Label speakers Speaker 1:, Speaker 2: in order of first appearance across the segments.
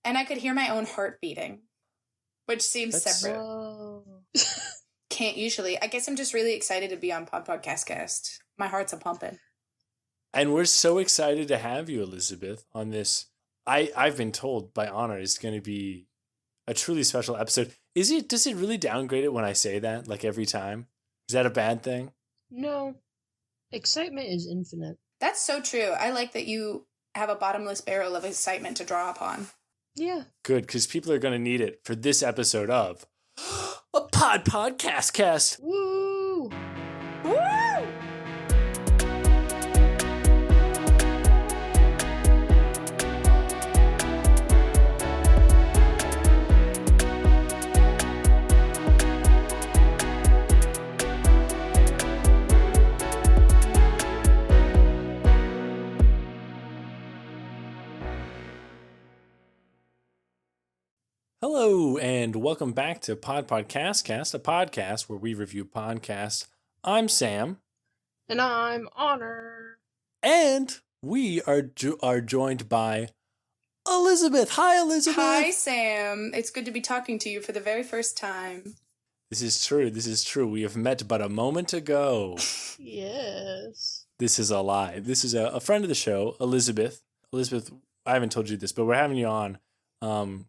Speaker 1: And I could hear my own heart beating, which seems separate.
Speaker 2: Whoa.
Speaker 1: Can't usually. I guess I'm just really excited to be on Podcast Cast. My heart's a pumping.
Speaker 3: And we're so excited to have you, Elizabeth, on this. I've been told by Honor it's going to be a truly special episode. Does it really downgrade it when I say that, like every time? Is that a bad thing?
Speaker 2: No. Excitement is infinite.
Speaker 1: That's so true. I like that you have a bottomless barrel of excitement to draw upon.
Speaker 2: Yeah.
Speaker 3: Good, because people are going to need it for this episode of a Podcast Cast.
Speaker 2: Woo!
Speaker 1: Woo!
Speaker 3: Hello, and welcome back to Podcast Cast, a podcast where we review podcasts. I'm Sam.
Speaker 2: And I'm Honor.
Speaker 3: And we are joined by Elizabeth. Hi, Elizabeth.
Speaker 1: Hi, Sam. It's good to be talking to you for the very first time.
Speaker 3: This is true. We have met but a moment ago.
Speaker 2: Yes.
Speaker 3: This is a lie. This is a friend of the show, Elizabeth. Elizabeth, I haven't told you this, but we're having you on.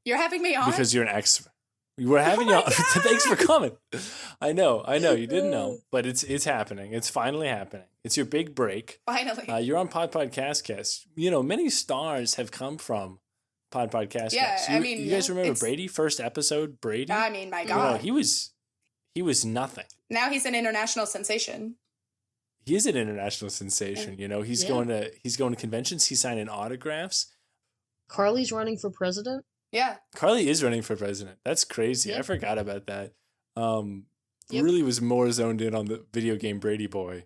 Speaker 1: You're having me on?
Speaker 3: Because you're an expert. We're having you on. Thanks for coming. I know. You didn't know, but it's happening. It's finally happening. It's your big break.
Speaker 1: Finally.
Speaker 3: You're on Podcast Cast. You know, many stars have come from Podcast
Speaker 1: yeah,
Speaker 3: Cast. You guys remember Brady? First episode, Brady?
Speaker 1: I mean, my God.
Speaker 3: You know, he was nothing.
Speaker 1: Now he's an international sensation.
Speaker 3: He is an international sensation. You know, he's going to conventions. He's signing autographs.
Speaker 2: Carly's running for president?
Speaker 1: Yeah.
Speaker 3: Carly is running for president. That's crazy.
Speaker 2: Yep.
Speaker 3: I forgot about that. Really was more zoned in on the video game Brady Boy.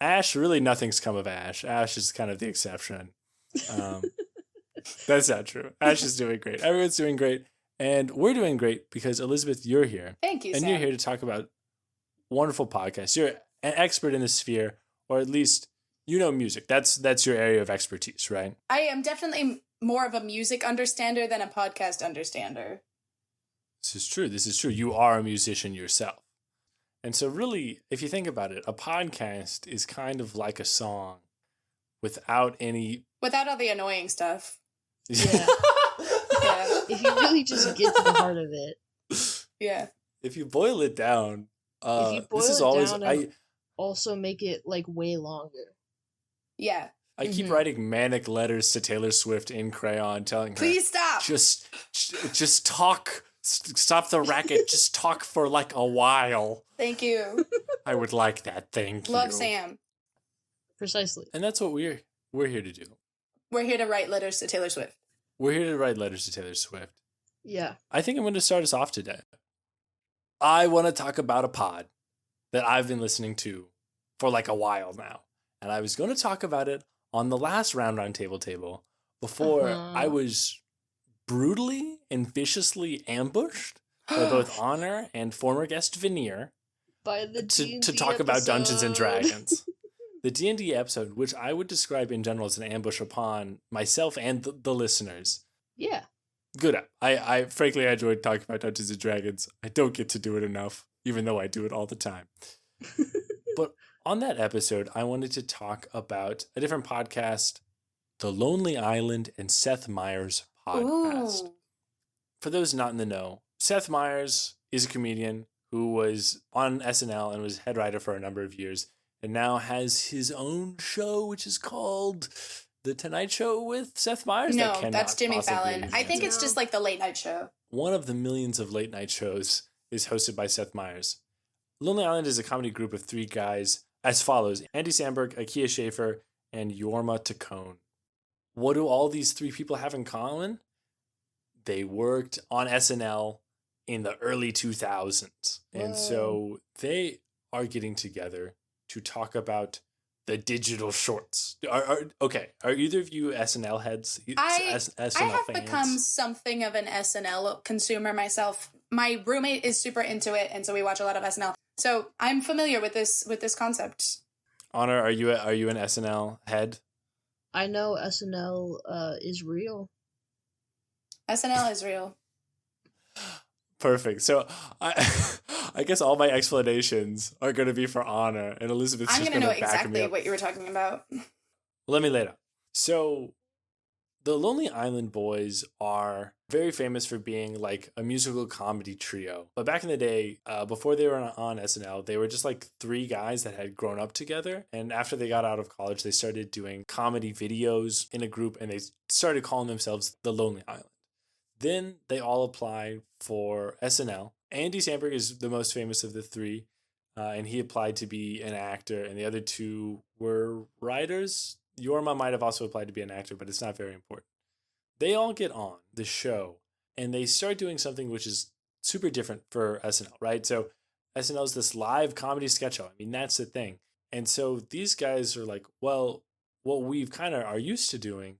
Speaker 3: Ash, really nothing's come of Ash. Ash is kind of the exception. That's not true. Ash is doing great. Everyone's doing great. And we're doing great because, Elizabeth, you're here.
Speaker 1: Thank you,
Speaker 3: And
Speaker 1: Sam.
Speaker 3: you're here to talk about wonderful podcasts. You're an expert in the sphere, or at least you know music. That's your area of expertise, right?
Speaker 1: I am definitely more of a music understander than a podcast understander.
Speaker 3: This is true. You are a musician yourself. And so really, if you think about it, a podcast is kind of like a song without
Speaker 1: all the annoying stuff.
Speaker 2: Yeah.
Speaker 1: Yeah.
Speaker 2: If you really just get to the heart of it.
Speaker 1: Yeah.
Speaker 3: If you boil it down,
Speaker 2: if you boil
Speaker 3: this is
Speaker 2: it
Speaker 3: always
Speaker 2: down and also make it like way longer.
Speaker 1: Yeah.
Speaker 3: I keep writing manic letters to Taylor Swift in crayon, telling her,
Speaker 1: please stop.
Speaker 3: Just talk. Stop the racket. Just talk for like a while.
Speaker 1: Thank you.
Speaker 3: I would like that. Thank you.
Speaker 1: Love Sam.
Speaker 2: Precisely.
Speaker 3: And that's what we're here to do.
Speaker 1: We're here to write letters to Taylor Swift.
Speaker 3: We're here to write letters to Taylor Swift.
Speaker 2: Yeah.
Speaker 3: I think I'm going to start us off today. I want to talk about a pod that I've been listening to for like a while now. And I was going to talk about it on the last Round on Table before I was brutally and viciously ambushed by both Honor and former guest Veneer
Speaker 2: by the
Speaker 3: to talk about Dungeons and Dragons. The D&D episode, which I would describe in general as an ambush upon myself and the listeners.
Speaker 2: Yeah.
Speaker 3: Good. I frankly enjoyed talking about Dungeons and Dragons. I don't get to do it enough, even though I do it all the time. But on that episode, I wanted to talk about a different podcast, The Lonely Island and Seth Meyers podcast.
Speaker 1: Ooh.
Speaker 3: For those not in the know, Seth Meyers is a comedian who was on SNL and was head writer for a number of years, and now has his own show, which is called The Tonight Show with Seth Meyers.
Speaker 1: No, that's Jimmy Fallon. I think it's just like the late night show.
Speaker 3: One of the millions of late night shows is hosted by Seth Meyers. Lonely Island is a comedy group of three guys as follows: Andy Samberg, Akia Schaefer, and Yorma Taccone. What do all these three people have in common? They worked on SNL in the early 2000s. And so they are getting together to talk about the digital shorts. Are either of you SNL heads? SNL
Speaker 1: I have
Speaker 3: fans?
Speaker 1: become something of an SNL consumer myself. My roommate is super into it, and so we watch a lot of SNL. So I'm familiar with this concept.
Speaker 3: Honor, are you an SNL head?
Speaker 2: I know SNL is real.
Speaker 1: SNL is real.
Speaker 3: Perfect. So I guess all my explanations are going to be for Anna, and Elizabeth's
Speaker 1: I'm
Speaker 3: just
Speaker 1: going to
Speaker 3: going
Speaker 1: know
Speaker 3: to back me
Speaker 1: exactly
Speaker 3: up.
Speaker 1: what you were talking about.
Speaker 3: Let me lay it out. So the Lonely Island Boys are very famous for being like a musical comedy trio. But back in the day, before they were on SNL, they were just like three guys that had grown up together. And after they got out of college, they started doing comedy videos in a group, and they started calling themselves the Lonely Island. Then they all applied for SNL. Andy Samberg is the most famous of the three, and he applied to be an actor, and the other two were writers. Yorma might have also applied to be an actor, but it's not very important. They all get on the show, and they start doing something which is super different for SNL, right? So SNL is this live comedy sketch show. I mean, that's the thing. And so these guys are like, well, what we've kind of are used to doing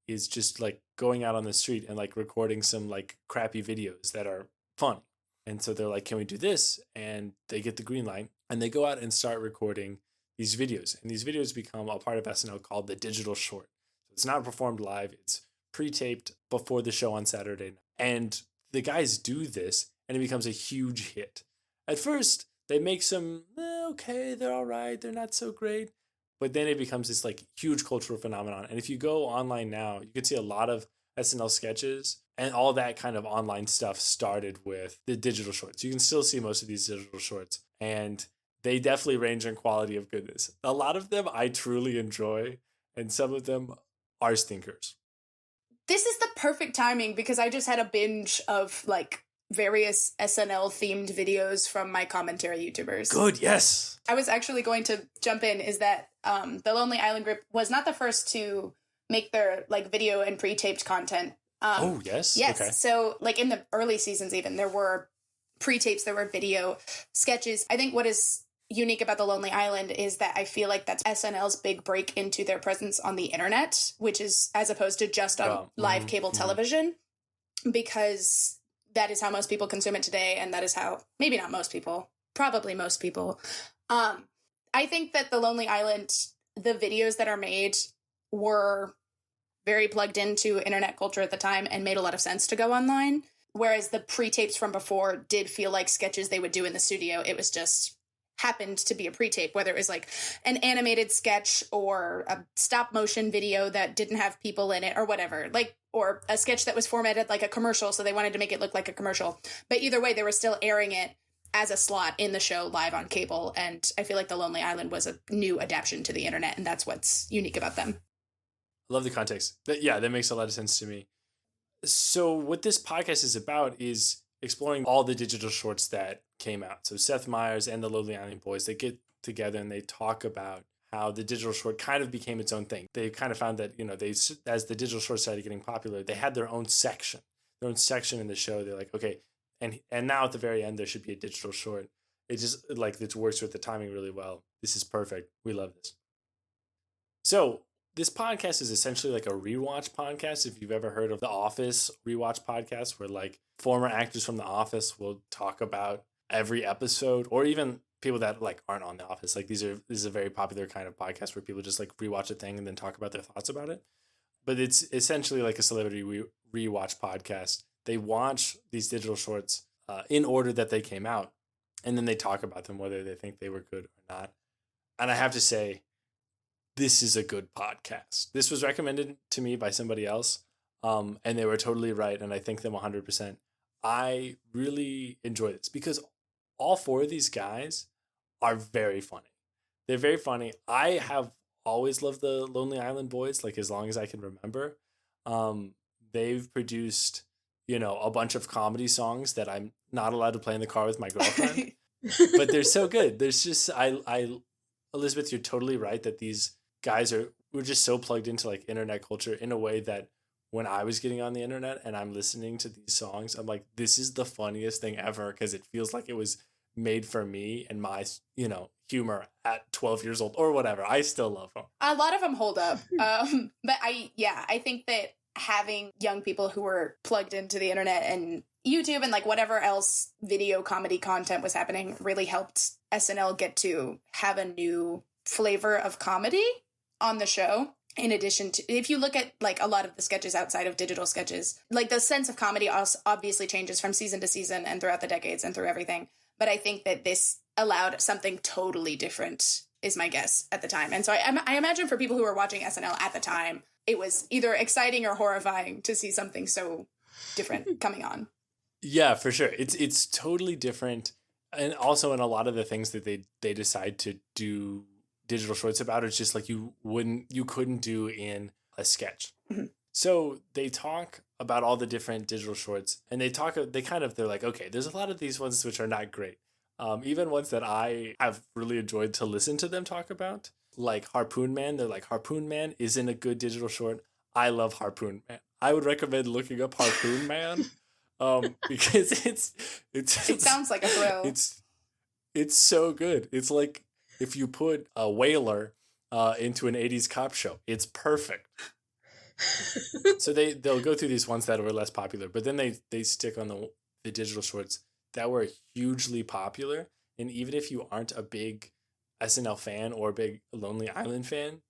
Speaker 3: is just like going out on the street and like recording some like crappy videos that are fun. And so they're like, can we do this? And they get the green light, and they go out and start recording these videos. And these videos become a part of SNL called the digital short. It's not performed live. It's pre-taped before the show on Saturday night. And the guys do this, and it becomes a huge hit. At first, they make some, okay, they're all right, they're not so great. But then it becomes this like huge cultural phenomenon. And if you go online now, you can see a lot of SNL sketches, and all that kind of online stuff started with the digital shorts. You can still see most of these digital shorts, and they definitely range in quality of goodness. A lot of them I truly enjoy, and some of them are stinkers.
Speaker 1: This is the perfect timing because I just had a binge of like various SNL themed videos from my commentary YouTubers.
Speaker 3: Good, yes.
Speaker 1: I was actually going to jump in is that the Lonely Island group was not the first to make their like video and pre-taped content.
Speaker 3: Oh, yes?
Speaker 1: Yes.
Speaker 3: Okay.
Speaker 1: So like in the early seasons even, there were pre-tapes, there were video sketches. I think what is unique about the Lonely Island is that I feel like that's SNL's big break into their presence on the internet, which is as opposed to just on live cable television, because that is how most people consume it today. And that is how, maybe not most people, probably most people. I think that the Lonely Island, the videos that are made were very plugged into internet culture at the time and made a lot of sense to go online. Whereas the pre-tapes from before did feel like sketches they would do in the studio. It was just happened to be a pre-tape, whether it was like an animated sketch or a stop motion video that didn't have people in it or whatever, like, or a sketch that was formatted like a commercial. So they wanted to make it look like a commercial, but either way, they were still airing it as a slot in the show live on cable. And I feel like the Lonely Island was a new adaptation to the internet. And that's what's unique about them.
Speaker 3: I love the context. That makes a lot of sense to me. So what this podcast is about is exploring all the digital shorts that came out. So Seth Meyers and the Lonely Island Boys, they get together and they talk about how the digital short kind of became its own thing. They kind of found that, as the digital short started getting popular, they had their own section in the show. They're like, okay, and now at the very end, there should be a digital short. It just like it works with the timing really well. This is perfect. We love this. So this podcast is essentially like a rewatch podcast. If you've ever heard of The Office rewatch podcast, where like former actors from The Office will talk about every episode, or even people that like aren't on The Office. Like this is a very popular kind of podcast where people just like rewatch a thing and then talk about their thoughts about it. But it's essentially like a celebrity rewatch podcast. They watch these digital shorts in order that they came out, and then they talk about them, whether they think they were good or not. And I have to say, this is a good podcast. This was recommended to me by somebody else, and they were totally right, and I thank them 100%. I really enjoy this because all four of these guys are very funny. They're very funny. I have always loved the Lonely Island Boys, like as long as I can remember. They've produced, a bunch of comedy songs that I'm not allowed to play in the car with my girlfriend, but they're so good. There's just, Elizabeth, you're totally right that these guys we're just so plugged into like internet culture in a way that when I was getting on the internet and I'm listening to these songs, I'm like, this is the funniest thing ever, because it feels like it was made for me and my, humor at 12 years old or whatever. I still love them.
Speaker 1: A lot of them hold up. But I think that having young people who were plugged into the internet and YouTube and like whatever else video comedy content was happening really helped SNL get to have a new flavor of comedy on the show. in addition to, if you look at like a lot of the sketches outside of digital sketches, like the sense of comedy also obviously changes from season to season and throughout the decades and through everything. But I think that this allowed something totally different, is my guess at the time. And so I imagine for people who were watching SNL at the time, it was either exciting or horrifying to see something so different coming on.
Speaker 3: Yeah, for sure. It's totally different. And also in a lot of the things that they decide to do digital shorts about, it's just like you couldn't do in a sketch.
Speaker 1: Mm-hmm.
Speaker 3: So they talk about all the different digital shorts, and they're like, okay, there's a lot of these ones which are not great. Even ones that I have really enjoyed to listen to them talk about, like Harpoon Man. They're like, Harpoon Man isn't a good digital short. I love Harpoon Man. I would recommend looking up Harpoon Man, because it
Speaker 1: sounds like a thrill.
Speaker 3: It's so good. It's like if you put a whaler into an 80s cop show. It's perfect. So they'll go through these ones that were less popular, but then they stick on the digital shorts that were hugely popular. And even if you aren't a big SNL fan or a big Lonely Island fan,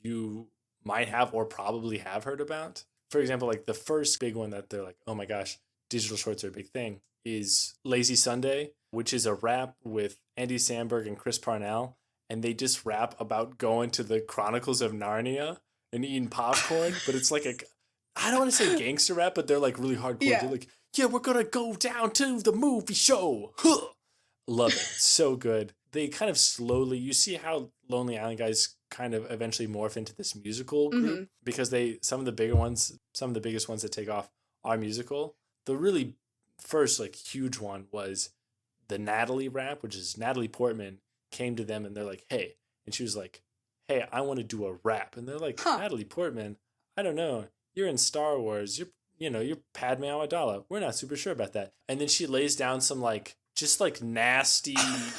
Speaker 3: you might have or probably have heard about. For example, like the first big one that they're like, oh my gosh, digital shorts are a big thing, is Lazy Sunday, which is a rap with Andy Samberg and Chris Parnell. And they just rap about going to the Chronicles of Narnia and eating popcorn. But it's like I don't want to say gangster rap, but they're like really hardcore.
Speaker 1: Yeah.
Speaker 3: They're like, yeah, we're going to go down to the movie show. Huh. Love it. So good. They kind of slowly, you see how Lonely Island guys kind of eventually morph into this musical group, because some of the biggest ones that take off are musical. The really first like huge one was the Natalie rap, which is Natalie Portman came to them and they're like, hey, and she was like, hey, I want to do a rap. And they're like, Natalie Portman, I don't know. You're in Star Wars. You're Padme Amidala. We're not super sure about that. And then she lays down some like just like nasty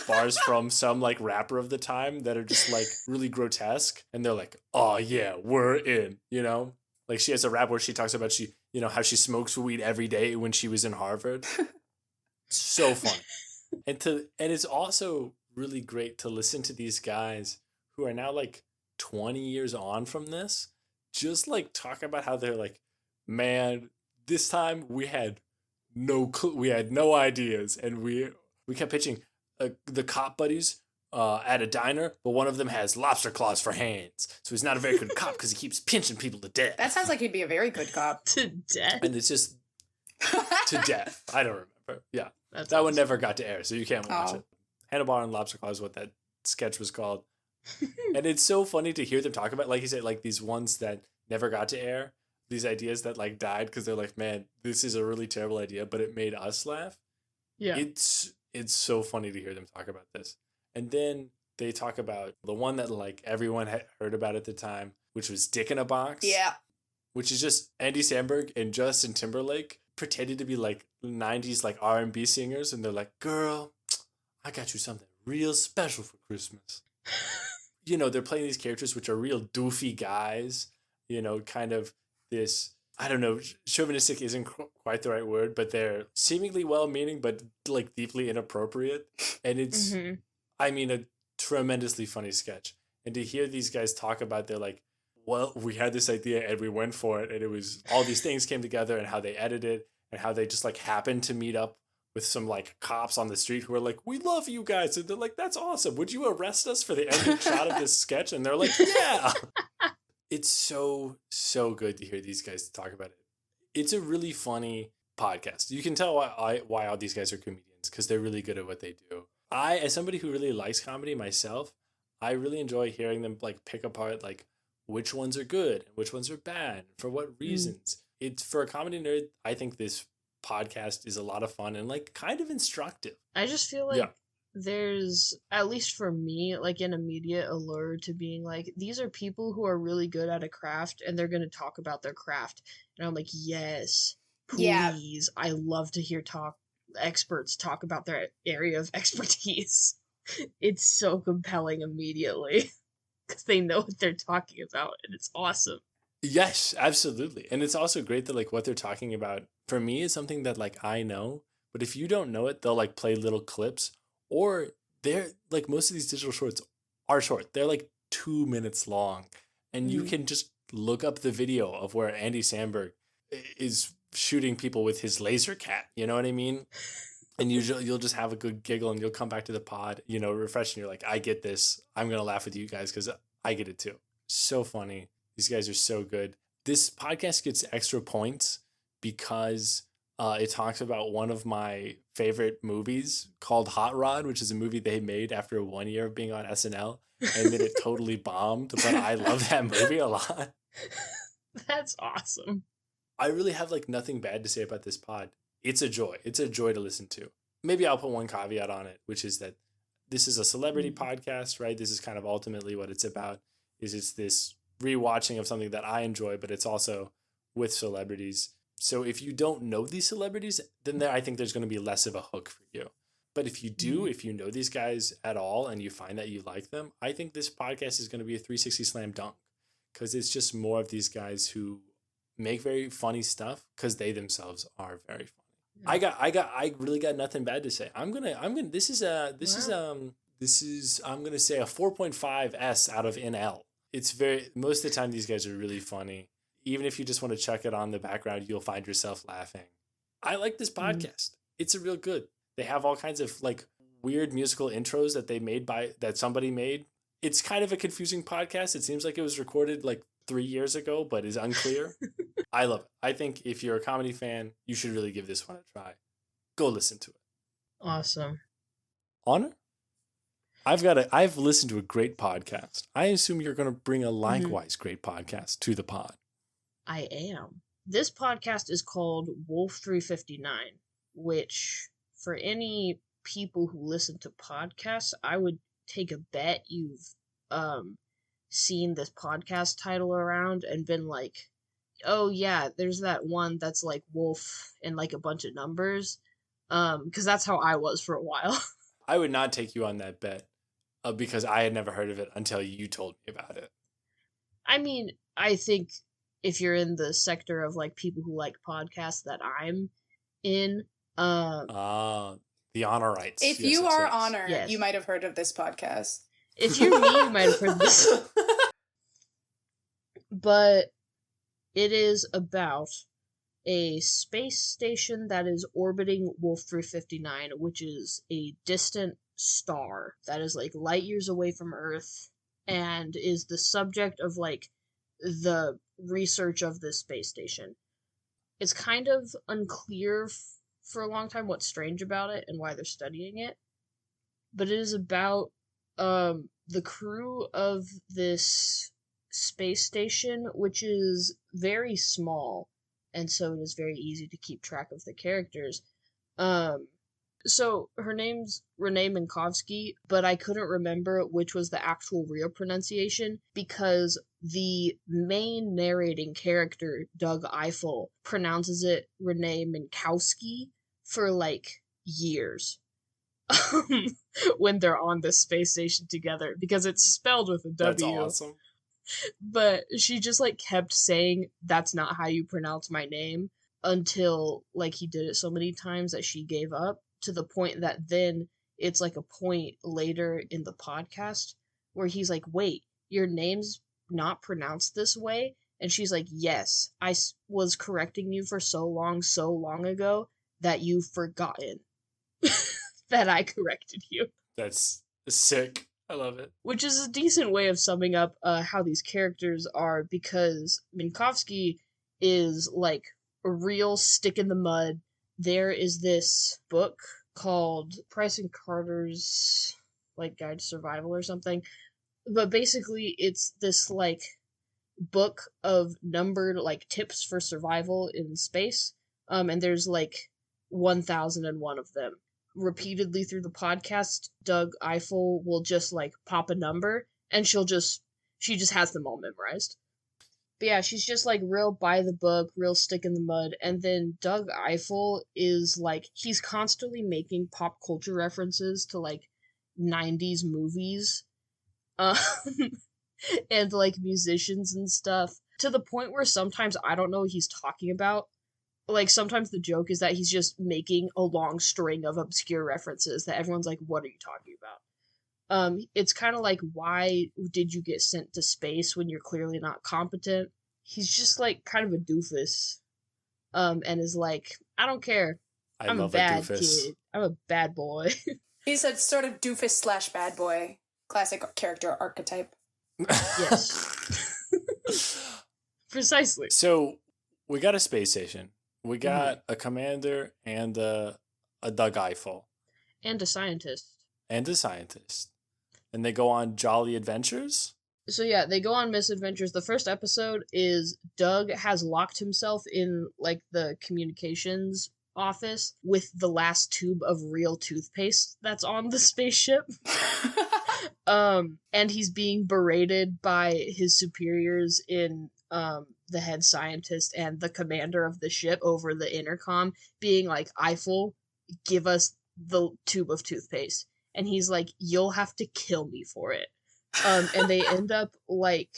Speaker 3: bars from some like rapper of the time that are just like really grotesque. And they're like, oh yeah, we're in, Like she has a rap where she talks about how she smokes weed every day when she was in Harvard. So fun. And it's also really great to listen to these guys who are now like 20 years on from this, just like talk about how they're like, man, this time we had no ideas, and we kept pitching the cop buddies at a diner, but one of them has lobster claws for hands, so he's not a very good cop because he keeps pinching people to death.
Speaker 1: That sounds like he'd be a very good cop.
Speaker 2: To death?
Speaker 3: And it's just to death. I don't remember. Yeah.
Speaker 2: That's
Speaker 3: that
Speaker 2: awesome.
Speaker 3: one never got to air, so you can't watch it. Hannibal and Lobster Claw is what that sketch was called. And it's so funny to hear them talk about, like you said, like these ones that never got to air, these ideas that like died because they're like, man, this is a really terrible idea, but it made us laugh.
Speaker 2: Yeah.
Speaker 3: It's so funny to hear them talk about this. And then they talk about the one that like everyone had heard about at the time, which was Dick in a Box.
Speaker 1: Yeah.
Speaker 3: Which is just Andy Samberg and Justin Timberlake pretended to be like 90s like R&B singers, and they're like, girl, I got you something real special for Christmas. They're playing these characters which are real doofy guys, kind of this, I don't know, chauvinistic isn't quite the right word, but they're seemingly well-meaning but like deeply inappropriate. And it's I mean, a tremendously funny sketch. And to hear these guys talk about, they're like, well, we had this idea and we went for it, and it was all these things came together, and how they edited and how they just like happened to meet up with some like cops on the street who are like, we love you guys. And they're like, that's awesome. Would you arrest us for the ending shot of this sketch? And they're like, yeah. It's so good to hear these guys talk about it. It's a really funny podcast. You can tell why all these guys are comedians, because they're really good at what they do. I, as somebody who really likes comedy myself, I really enjoy hearing them like pick apart like which ones are good and which ones are bad, for what reasons. It's, for a comedy nerd, I think this podcast is a lot of fun and like kind of instructive.
Speaker 2: I just feel like there's, at least for me, like an immediate allure to being like, these are people who are really good at a craft and they're going to talk about their craft. And I'm like, yes, please. I love to hear experts talk about their area of expertise. It's so compelling immediately because they know what they're talking about, and it's awesome.
Speaker 3: Yes, absolutely. And it's also great that like what they're talking about for me is something that like I know, but if you don't know it, they'll like play little clips, or they're like, most of these digital shorts are short. They're like 2 minutes long, and you can just look up the video of where Andy Samberg is shooting people with his laser cat. You know what I mean? And usually you'll just have a good giggle and you'll come back to the pod, refresh, and you're like, I get this. I'm going to laugh with you guys because I get it too. So funny. These guys are so good. This podcast gets extra points because it talks about one of my favorite movies called Hot Rod, which is a movie they made after 1 year of being on SNL. And then it totally bombed, but I love that movie a lot.
Speaker 2: That's awesome.
Speaker 3: I really have nothing bad to say about this pod. It's a joy. It's a joy to listen to. Maybe I'll put one caveat on it, which is that this is a celebrity podcast, right? This is kind of ultimately what it's about, is it's this rewatching of something that I enjoy, but it's also with celebrities. So if you don't know these celebrities, then I think there's going to be less of a hook for you. But if you do, if you know these guys at all and you find that you like them, I think this podcast is going to be a 360 slam dunk because it's just more of these guys who make very funny stuff because they themselves are very funny. Yeah. I really got nothing bad to say. I'm gonna this is I'm gonna say a 4.5 S out of NL. It's most of the time these guys are really funny. Even if you just want to check it on the background, you'll find yourself laughing. I like this podcast. It's a real good. They have all kinds of weird musical intros that somebody made. It's kind of a confusing podcast. It seems like it was recorded 3 years ago, but is unclear. I love it. I think if you're a comedy fan, you should really give this one a try. Go listen to it.
Speaker 2: Awesome.
Speaker 3: Honor? I've listened to a great podcast. I assume you're going to bring a likewise great podcast to the pod.
Speaker 2: I am. This podcast is called Wolf 359, which for any people who listen to podcasts, I would take a bet you've seen this podcast title around and been like, oh yeah, there's that one that's wolf and a bunch of numbers. Because that's how I was for a while.
Speaker 3: I would not take you on that bet because I had never heard of it until you told me about it.
Speaker 2: I mean, I think if you're in the sector of people who like podcasts that I'm in,
Speaker 3: the honor rights.
Speaker 1: If you are Honor, you might have heard of this podcast.
Speaker 2: If you're me, you might have heard this. But it is about a space station that is orbiting Wolf 359, which is a distant star that is light years away from Earth and is the subject of the research of this space station. It's kind of unclear for a long time what's strange about it and why they're studying it, but it is about the crew of this space station, which is very small, and so it is very easy to keep track of the characters. So her name's Renee Minkowski, but I couldn't remember which was the actual real pronunciation because the main narrating character, Doug Eiffel, pronounces it Renee Minkowski for years. When they're on the space station together because it's spelled with a W.
Speaker 3: That's awesome.
Speaker 2: But she just kept saying that's not how you pronounce my name until he did it so many times that she gave up, to the point that then it's a point later in the podcast where he's like, wait, your name's not pronounced this way? And she's like, yes, I was correcting you for so long ago that you've forgotten that I corrected you.
Speaker 3: That's sick. I love it.
Speaker 2: Which is a decent way of summing up how these characters are, because Minkowski is a real stick in the mud. There is this book called Price and Carter's Guide to Survival or something. But basically it's this book of numbered tips for survival in space. And there's 1001 of them. Repeatedly through the podcast, Doug Eiffel will just pop a number and she just has them all memorized. But yeah, she's just real by the book, real stick in the mud. And then Doug Eiffel is he's constantly making pop culture references to 90s movies and musicians and stuff, to the point where sometimes I don't know what he's talking about. Sometimes the joke is that he's just making a long string of obscure references that everyone's what are you talking It's kind of like, why did you get sent to space when you're clearly not competent? He's just like kind of a doofus, and is like, I don't care.
Speaker 3: I
Speaker 2: I'm a
Speaker 3: love a
Speaker 2: bad
Speaker 3: doofus.
Speaker 2: kid. I'm a bad boy.
Speaker 1: He's a sort of doofus slash bad boy, classic character archetype.
Speaker 2: Yes. Precisely.
Speaker 3: So we got a space station. We got a commander and a Doug Eiffel.
Speaker 2: And a scientist.
Speaker 3: And a scientist. And they go on jolly adventures?
Speaker 2: So yeah, they go on misadventures. The first episode is Doug has locked himself in like the communications office with the last tube of real toothpaste that's on the spaceship. And he's being berated by his superiors in the head scientist and the commander of the ship over the intercom, being like, Eiffel, give us the tube of toothpaste. And he's like, you'll have to kill me for it. And they end up like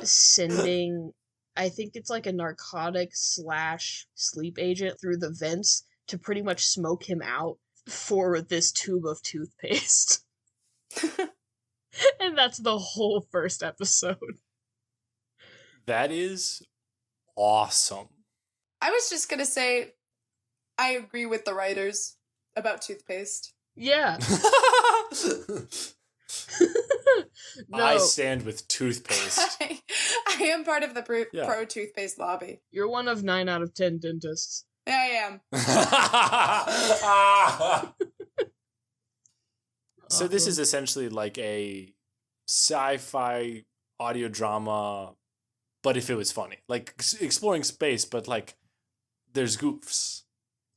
Speaker 2: sending, I think it's like a narcotic slash sleep agent through the vents to pretty much smoke him out for this tube of toothpaste. And that's the whole first episode.
Speaker 3: That is awesome.
Speaker 1: I was just going to say, I agree with the writers about toothpaste.
Speaker 2: Yeah. No,
Speaker 3: I stand with toothpaste.
Speaker 1: I am part of the pro toothpaste lobby.
Speaker 2: you're one of 9 out of 10 dentists.
Speaker 1: Yeah, I am.
Speaker 3: So this is essentially like a sci-fi audio drama, but if it was funny, like exploring space, but like there's goofs.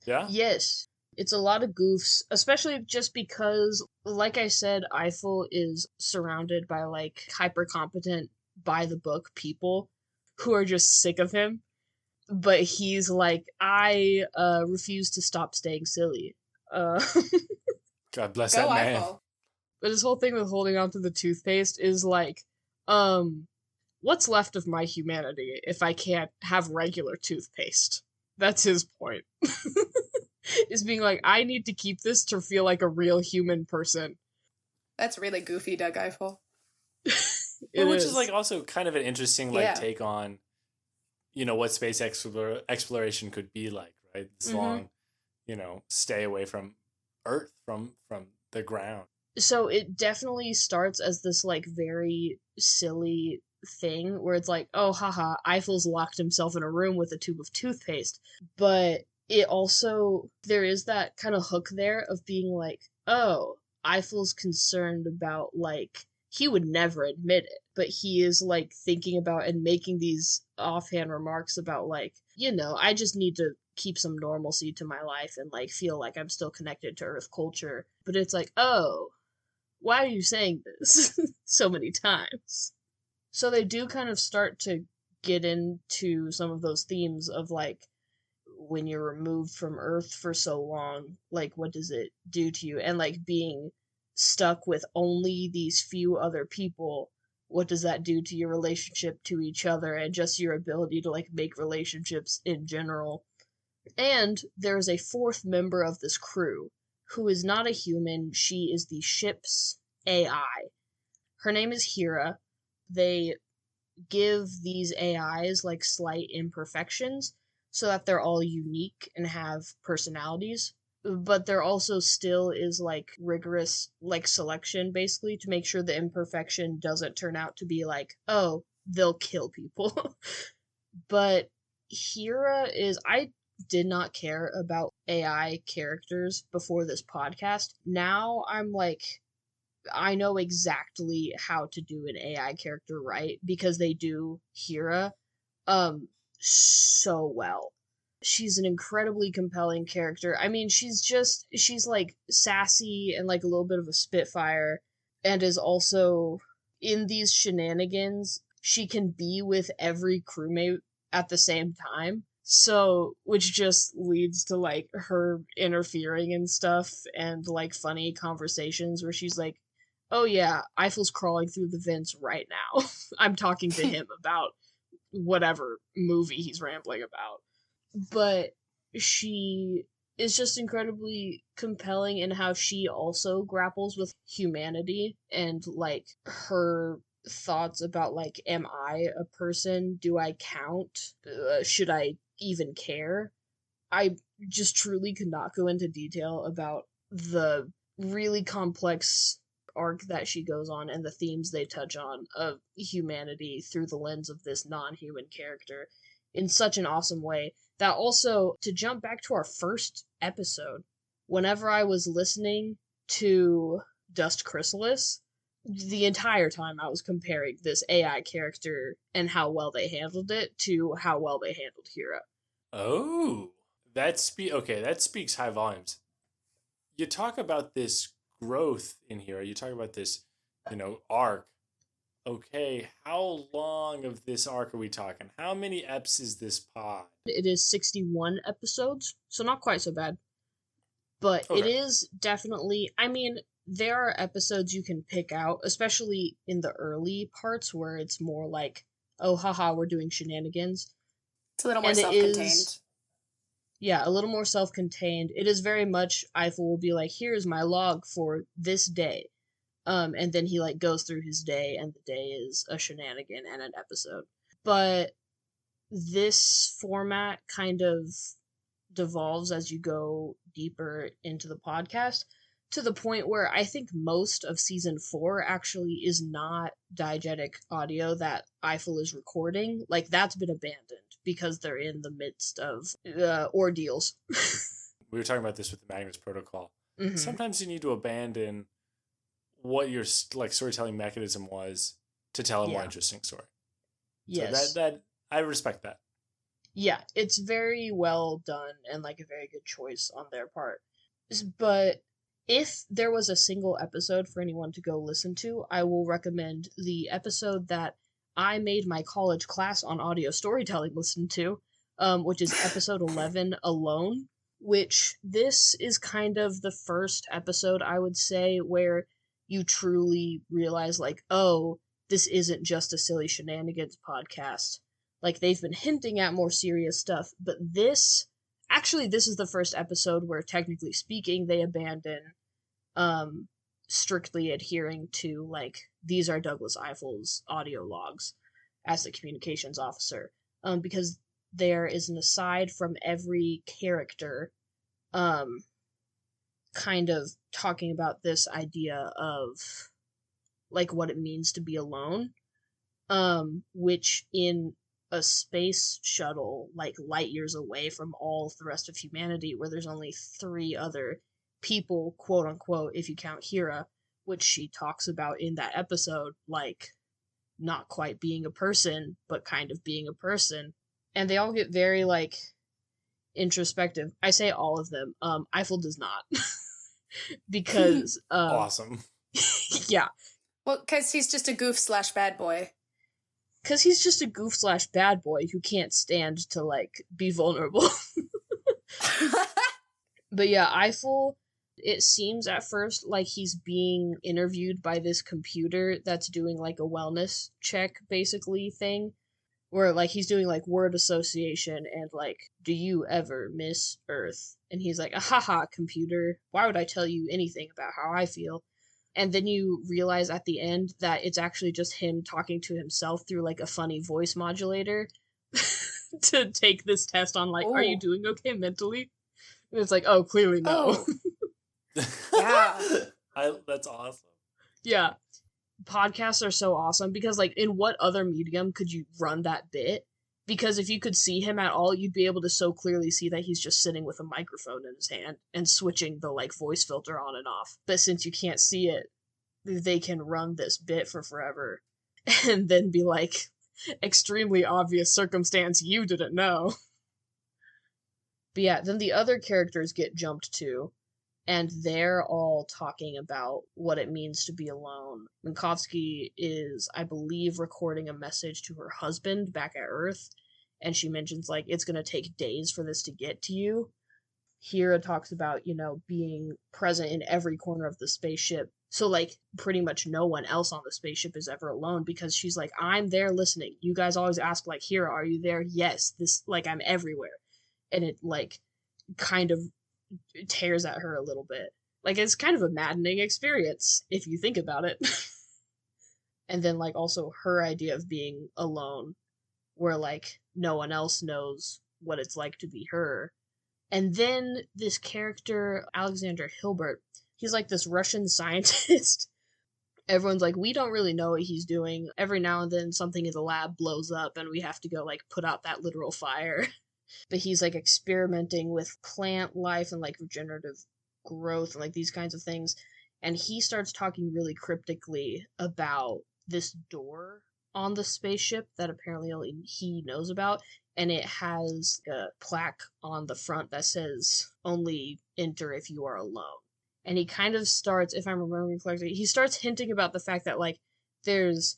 Speaker 3: Yeah?
Speaker 2: Yes. It's a lot of goofs, especially just because, like I said, Eiffel is surrounded by like hyper competent, by the book people who are just sick of him. But he's like, I refuse to stop staying silly.
Speaker 3: God bless
Speaker 1: Go
Speaker 3: that man.
Speaker 1: Eiffel.
Speaker 2: But his whole thing with holding on to the toothpaste is like, what's left of my humanity if I can't have regular toothpaste? That's his point. Is being like, I need to keep this to feel like a real human person.
Speaker 1: That's really goofy, Doug Eiffel.
Speaker 3: Which is like also kind of an interesting take on, what space exploration could be like, right? This long, stay away from Earth, from the ground.
Speaker 2: So it definitely starts as this like very silly thing where it's like, oh haha, Eiffel's locked himself in a room with a tube of toothpaste. But it also, there is that kind of hook there of being like, oh, Eiffel's concerned about like, he would never admit it, but he is like thinking about and making these offhand remarks about like, I just need to keep some normalcy to my life and like feel like I'm still connected to Earth culture. But it's like, oh, why are you saying this so many times? So they do kind of start to get into some of those themes of like, when you're removed from Earth for so long, like what does it do to you? And like being stuck with only these few other people, what does that do to your relationship to each other and just your ability to like make relationships in general? And there's a fourth member of this crew who is not a human. She is the ship's AI. Her name is Hira. They give these AIs like slight imperfections so that they're all unique and have personalities. But there also still is like rigorous like selection basically to make sure the imperfection doesn't turn out to be like, oh, they'll kill people. But Hira is, I did not care about AI characters before this podcast. Now I'm like, I know exactly how to do an AI character right because they do Hira so well. She's an incredibly compelling character. I mean, she's like sassy and like a little bit of a spitfire, and is also in these shenanigans. She can be with every crewmate at the same time. So, which just leads to like her interfering and stuff and like funny conversations where she's like, oh yeah, Eiffel's crawling through the vents right now. I'm talking to him about whatever movie he's rambling about. But she is just incredibly compelling in how she also grapples with humanity and like her thoughts about like, am I a person? Do I count? Should I even care? I just truly could not go into detail about the really complex arc that she goes on and the themes they touch on of humanity through the lens of this non-human character in such an awesome way. That also, to jump back to our first episode, whenever I was listening to Dust Chrysalis, the entire time I was comparing this AI character and how well they handled it to how well they handled Hira.
Speaker 3: Oh, that speaks high volumes. You talk about this growth in here. You talk about this, arc. Okay, how long of this arc are we talking? How many eps is this pod?
Speaker 2: It is 61 episodes, so not quite so bad. But
Speaker 3: Okay.
Speaker 2: it is definitely, I mean, there are episodes you can pick out, especially in the early parts where it's more like, oh, haha, we're doing shenanigans.
Speaker 1: It's a little more
Speaker 2: And it
Speaker 1: self-contained.
Speaker 2: is, yeah, a little more self-contained. It is very much, Eiffel will be like, here's my log for this day. And then he like goes through his day, and the day is a shenanigan and an episode. But this format kind of devolves as you go deeper into the podcast to the point where I think most of season 4 actually is not diegetic audio that Eiffel is recording. Like, that's been abandoned because they're in the midst of ordeals.
Speaker 3: We were talking about this with the Magnus Protocol.
Speaker 2: Mm-hmm.
Speaker 3: Sometimes you need to abandon what your storytelling mechanism was to tell a more interesting story.
Speaker 2: Yes.
Speaker 3: So that I respect that.
Speaker 2: Yeah, it's very well done and like a very good choice on their part. But if there was a single episode for anyone to go listen to, I will recommend the episode that I made my college class on audio storytelling listen to, which is episode 11, Alone, which this is kind of the first episode, I would say, where you truly realize, like, oh, this isn't just a silly shenanigans podcast. Like, they've been hinting at more serious stuff, but this is the first episode where, technically speaking, they abandon strictly adhering to, like, these are Douglas Eiffel's audio logs as the communications officer, because there is an aside from every character kind of talking about this idea of, like, what it means to be alone, which in a space shuttle, like, light years away from all the rest of humanity, where there's only 3 other people, quote unquote, if you count Hira, which she talks about in that episode, like, not quite being a person, but kind of being a person. And they all get very, like, introspective. I say all of them. Eiffel does not. Because,
Speaker 3: awesome.
Speaker 2: Yeah.
Speaker 1: Well, because he's just a goof/bad boy.
Speaker 2: Because he's just a goof/bad boy who can't stand to, like, be vulnerable. But yeah, Eiffel, it seems at first like he's being interviewed by this computer that's doing, like, a wellness check, basically, thing. Where, like, he's doing, like, word association and, like, do you ever miss Earth? And he's like, ahaha, computer, why would I tell you anything about how I feel? And then you realize at the end that it's actually just him talking to himself through, like, a funny voice modulator to take this test on, like, Are you doing okay mentally? And it's like, oh, clearly no.
Speaker 1: Yeah.
Speaker 3: That's awesome.
Speaker 2: Yeah. Podcasts are so awesome because, like, in what other medium could you run that bit? Because if you could see him at all, you'd be able to so clearly see that he's just sitting with a microphone in his hand and switching the, like, voice filter on and off. But since you can't see it, they can run this bit for forever and then be like, extremely obvious circumstance you didn't know. But yeah, then the other characters get jumped to, and they're all talking about what it means to be alone. Minkowski is, I believe, recording a message to her husband back at Earth, and she mentions, like, it's going to take days for this to get to you. Hira talks about, being present in every corner of the spaceship. So, like, pretty much no one else on the spaceship is ever alone because she's like, I'm there listening. You guys always ask, like, Hira, are you there? Yes. I'm everywhere. And it, like, kind of tears at her a little bit. Like, it's kind of a maddening experience if you think about it. And then, like, also her idea of being alone, where, like, no one else knows what it's like to be her. And then this character, Alexander Hilbert, he's like this Russian scientist. Everyone's like, we don't really know what he's doing. Every now and then something in the lab blows up and we have to go, like, put out that literal fire. But he's, like, experimenting with plant life and, like, regenerative growth and, like, these kinds of things. And he starts talking really cryptically about this door on the spaceship that apparently only he knows about. And it has a plaque on the front that says, only enter if you are alone. And he kind of starts, if I'm remembering correctly, he starts hinting about the fact that, like, there's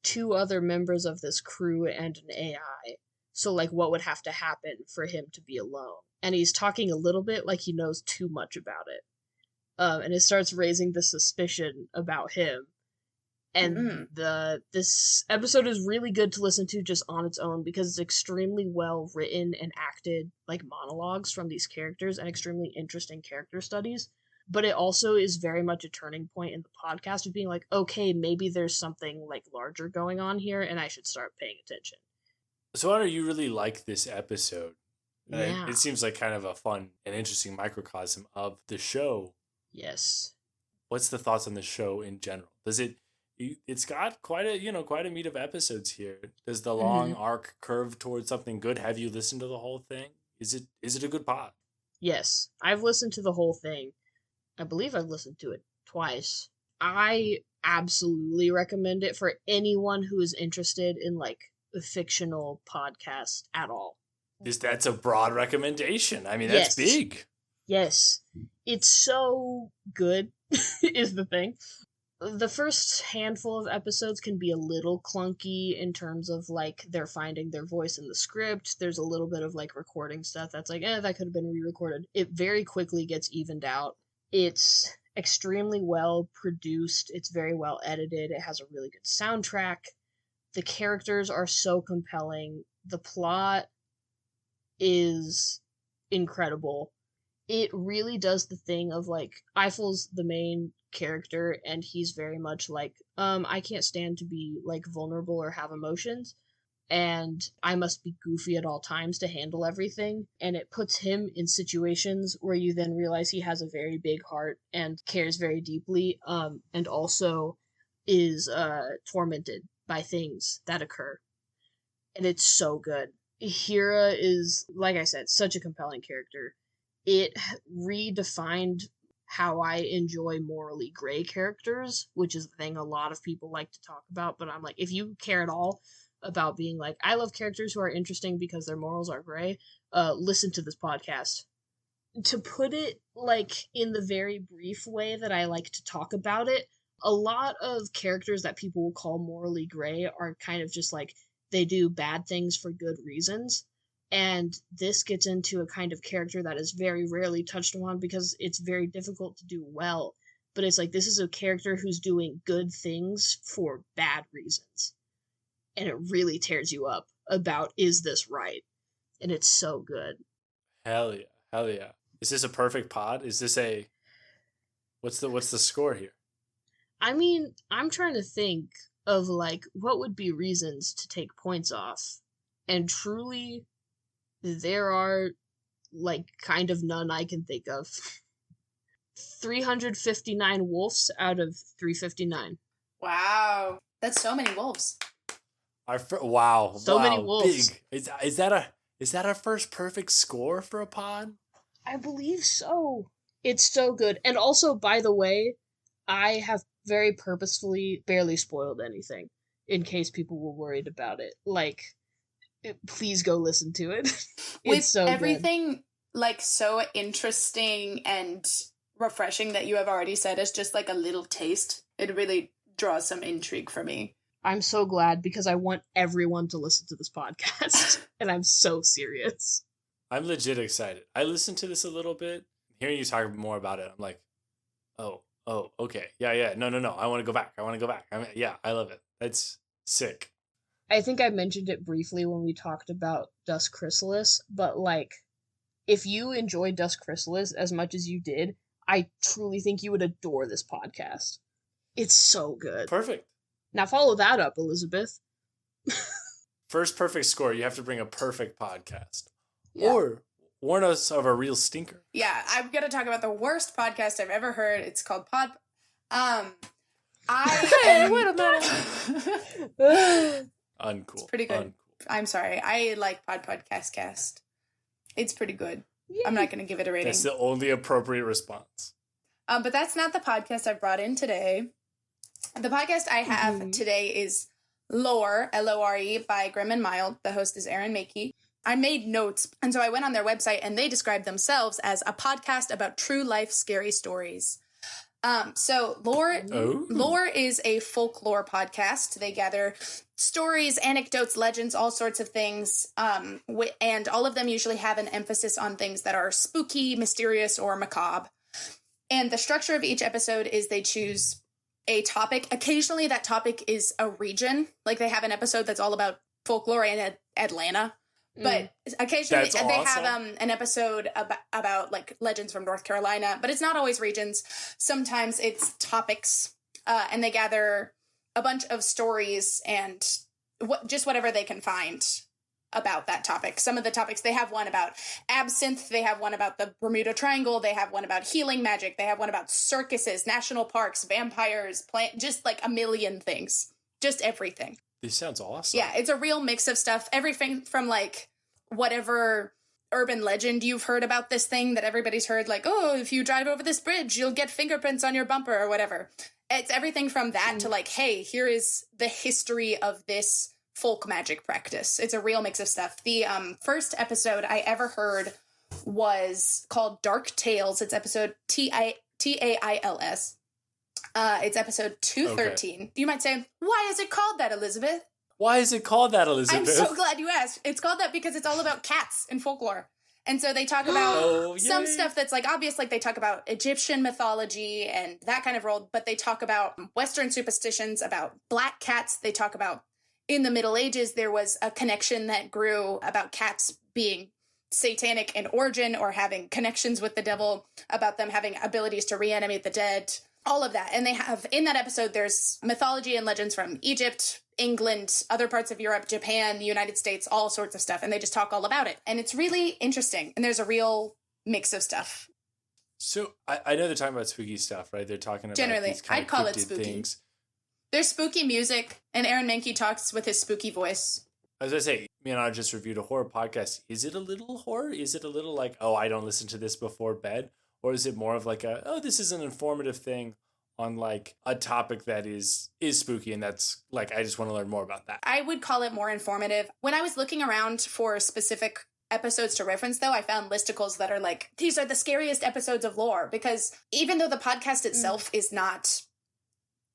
Speaker 2: 2 other members of this crew and an AI. So, like, what would have to happen for him to be alone? And he's talking a little bit like he knows too much about it. And it starts raising the suspicion about him. And this episode is really good to listen to just on its own because it's extremely well written and acted, like monologues from these characters and extremely interesting character studies. But it also is very much a turning point in the podcast of being like, okay, maybe there's something, like, larger going on here and I should start paying attention.
Speaker 3: So, Honor, you really like this episode.
Speaker 2: Yeah.
Speaker 3: It seems like kind of a fun and interesting microcosm of the show.
Speaker 2: Yes.
Speaker 3: What's the thoughts on the show in general? It's got quite a meat of episodes here. Does the long arc curve towards something good? Have you listened to the whole thing? Is it a good pod?
Speaker 2: Yes. I've listened to the whole thing. I believe I've listened to it twice. I absolutely recommend it for anyone who is interested in, like, a fictional podcast at all.
Speaker 3: That's a broad recommendation. I mean, that's big.
Speaker 2: Yes. It's so good, is the thing. The first handful of episodes can be a little clunky in terms of, like, they're finding their voice in the script. There's a little bit of, like, recording stuff that's like, that could have been re-recorded. It very quickly gets evened out. It's extremely well produced. It's very well edited. It has a really good soundtrack. The characters are so compelling. The plot is incredible. It really does the thing of, like, Eiffel's the main character and he's very much like, I can't stand to be, like, vulnerable or have emotions, and I must be goofy at all times to handle everything. And it puts him in situations where you then realize he has a very big heart and cares very deeply, and also is tormented by things that occur. And it's so good. Hira is, like I said, such a compelling character. It redefined how I enjoy morally gray characters, which is the thing a lot of people like to talk about. But I'm like, if you care at all about being like, I love characters who are interesting because their morals are gray, listen to this podcast. To put it, like, in the very brief way that I like to talk about it, a lot of characters that people will call morally gray are kind of just like, they do bad things for good reasons. And this gets into a kind of character that is very rarely touched on because it's very difficult to do well. But it's like, this is a character who's doing good things for bad reasons. And it really tears you up about, is this right? And it's so good.
Speaker 3: Hell yeah. Hell yeah. Is this a perfect pod? Is this what's the score here?
Speaker 2: I mean, I'm trying to think of, like, what would be reasons to take points off. And truly, there are, like, kind of none I can think of. 359 wolves out of 359.
Speaker 1: Wow. That's so many wolves.
Speaker 3: Wow.
Speaker 2: So many wolves.
Speaker 3: Big. Is that our first perfect score for a pod?
Speaker 2: I believe so. It's so good. And also, by the way, I have very purposefully barely spoiled anything in case people were worried about it. Like, please go listen to it.
Speaker 1: With
Speaker 2: so
Speaker 1: everything
Speaker 2: good.
Speaker 1: Like so interesting and refreshing that you have already said is just like a little taste. It really draws some intrigue for me.
Speaker 2: I'm so glad because I want everyone to listen to this podcast. And I'm so serious.
Speaker 3: I'm legit excited. I listened to this a little bit. Hearing you talk more about it, I'm like, oh, okay. Yeah. No. I want to go back. I love it. That's sick.
Speaker 2: I think I mentioned it briefly when we talked about Dusk Chrysalis, but, like, if you enjoy Dusk Chrysalis as much as you did, I truly think you would adore this podcast. It's so good.
Speaker 3: Perfect.
Speaker 2: Now follow that up, Elizabeth.
Speaker 3: First perfect score, you have to bring a perfect podcast.
Speaker 1: Yeah.
Speaker 3: Or warn us of a real stinker.
Speaker 1: Yeah, I'm going to talk about the worst podcast I've ever heard. It's called I am...
Speaker 2: Wait a minute.
Speaker 3: Uncool.
Speaker 1: It's pretty good.
Speaker 3: Uncool.
Speaker 1: I'm sorry. I like Podcast Cast. It's pretty good.
Speaker 2: Yay.
Speaker 1: I'm not going to give it a rating.
Speaker 3: That's the only appropriate response.
Speaker 1: But that's not the podcast I brought in today. The podcast I have today is Lore, L-O-R-E, by Grim and Mild. The host is Aaron Makey. I made notes, and so I went on their website, and they described themselves as a podcast about true life scary stories. So Lore is a folklore podcast. They gather stories, anecdotes, legends, all sorts of things, and all of them usually have an emphasis on things that are spooky, mysterious, or macabre. And the structure of each episode is they choose a topic. Occasionally that topic is a region. Like they have an episode that's all about folklore in Atlanta. But occasionally
Speaker 3: That's
Speaker 1: they
Speaker 3: awesome.
Speaker 1: have an episode about like legends from North Carolina, but it's not always regions. Sometimes it's topics, and they gather a bunch of stories and just whatever they can find about that topic. Some of the topics, they have one about absinthe, they have one about the Bermuda Triangle, they have one about healing magic, they have one about circuses, national parks, vampires, just like a million things. Just everything.
Speaker 3: This sounds awesome.
Speaker 1: Yeah, it's a real mix of stuff. Everything from like whatever urban legend you've heard about this thing that everybody's heard, like, oh, if you drive over this bridge, you'll get fingerprints on your bumper or whatever. It's everything from that to like, hey, here is the history of this folk magic practice. It's a real mix of stuff. The first episode I ever heard was called Dark Tales. It's episode Tails. It's episode 213. Okay. You might say, why is it called that, Elizabeth?
Speaker 3: Why is it called that, Elizabeth?
Speaker 1: I'm so glad you asked. It's called that because it's all about cats in folklore. And so they talk about some stuff that's like obvious, like they talk about Egyptian mythology and that kind of world, but they talk about Western superstitions, about black cats. They talk about in the Middle Ages, there was a connection that grew about cats being satanic in origin or having connections with the devil, about them having abilities to reanimate the dead. All of that. And they have, in that episode, there's mythology and legends from Egypt, England, other parts of Europe, Japan, the United States, all sorts of stuff. And they just talk all about it. And it's really interesting. And there's a real mix of stuff.
Speaker 3: So I know they're talking about spooky stuff, right? They're talking about
Speaker 1: generally,
Speaker 3: these kind
Speaker 1: I'd
Speaker 3: of
Speaker 1: call it
Speaker 3: cryptid
Speaker 1: spooky.
Speaker 3: Things.
Speaker 1: There's spooky music, and Aaron Mankey talks with his spooky voice.
Speaker 3: As I say, me and I just reviewed a horror podcast. Is it a little horror? Is it a little like, oh, I don't listen to this before bed? Or is it more of like this is an informative thing on like a topic that is spooky, and that's like, I just want to learn more about that?
Speaker 1: I would call it more informative. When I was looking around for specific episodes to reference, though, I found listicles that are like, these are the scariest episodes of Lore, because even though the podcast itself is not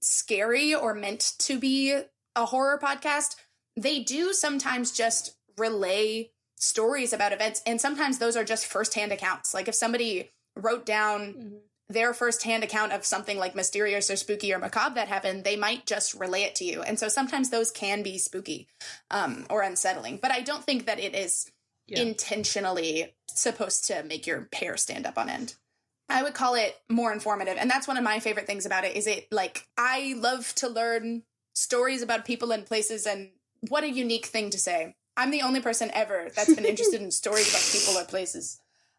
Speaker 1: scary or meant to be a horror podcast, they do sometimes just relay stories about events, and sometimes those are just firsthand accounts. Like if somebody wrote down their firsthand account of something like mysterious or spooky or macabre that happened, they might just relay it to you. And so sometimes those can be spooky or unsettling. But I don't think that it is intentionally supposed to make your hair stand up on end. I would call it more informative. And that's one of my favorite things about it, is it like, I love to learn stories about people and places, and what a unique thing to say. I'm the only person ever that's been interested in stories about people or places.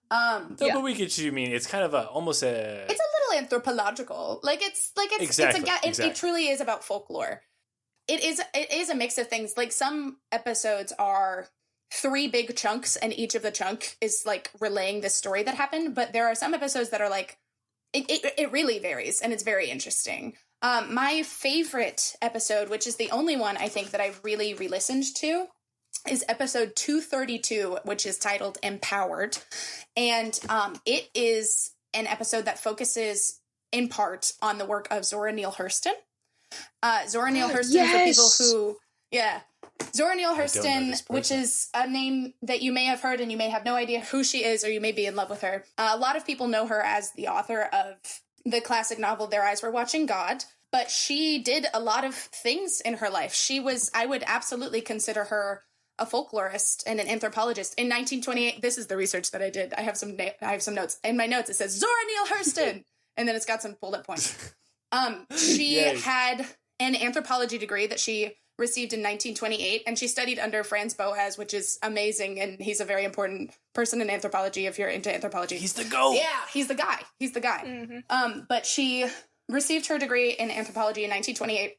Speaker 3: But we get what you mean. It's kind of almost a...
Speaker 1: It's a little anthropological. It truly is about folklore. It is a mix of things. Like some episodes are 3 big chunks, and each of the chunk is like relaying this story that happened. But there are some episodes that are like, it really varies, and it's very interesting. My favorite episode, which is the only one I think that I've really re-listened to, is episode 232, which is titled Empowered. And it is an episode that focuses in part on the work of Zora Neale Hurston. Zora Neale Hurston, for people who... Yeah. Zora Neale Hurston, which is a name that you may have heard and you may have no idea who she is, or you may be in love with her. A lot of people know her as the author of the classic novel Their Eyes Were Watching God, but she did a lot of things in her life. I would absolutely consider her a folklorist and an anthropologist in 1928. This is the research that I did. I have some notes. In my notes, it says Zora Neale Hurston, and then it's got some bullet points. She had an anthropology degree that she received in 1928, and she studied under Franz Boas, which is amazing, and he's a very important person in anthropology if you're into anthropology.
Speaker 3: He's the GOAT!
Speaker 1: Yeah, he's the guy. Mm-hmm. But she received her degree in anthropology in 1928,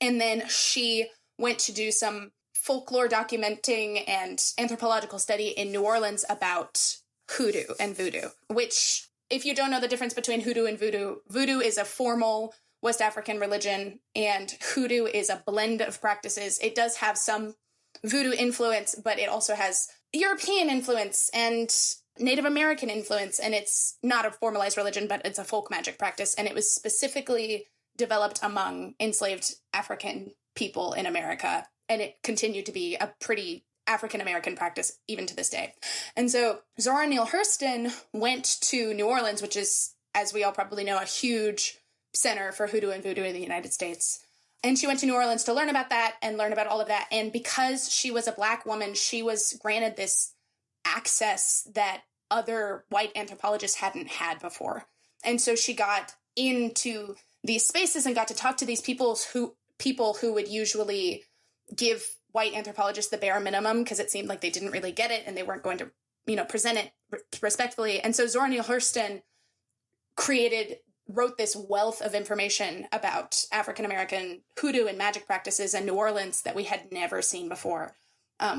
Speaker 1: and then she went to do some folklore documenting and anthropological study in New Orleans about hoodoo and voodoo, which, if you don't know the difference between hoodoo and voodoo, voodoo is a formal West African religion, and hoodoo is a blend of practices. It does have some voodoo influence, but it also has European influence and Native American influence, and it's not a formalized religion, but it's a folk magic practice, and it was specifically developed among enslaved African people in America, and it continued to be a pretty African American practice even to this day. And so Zora Neale Hurston went to New Orleans, which is, as we all probably know, a huge center for hoodoo and voodoo in the United States. And she went to New Orleans to learn about that and learn about all of that. And because she was a Black woman, she was granted this access that other white anthropologists hadn't had before. And so she got into these spaces and got to talk to these people who would usually give white anthropologists the bare minimum because it seemed like they didn't really get it and they weren't going to, present it respectfully. And so Zora Neale Hurston wrote this wealth of information about African-American hoodoo and magic practices in New Orleans that we had never seen before,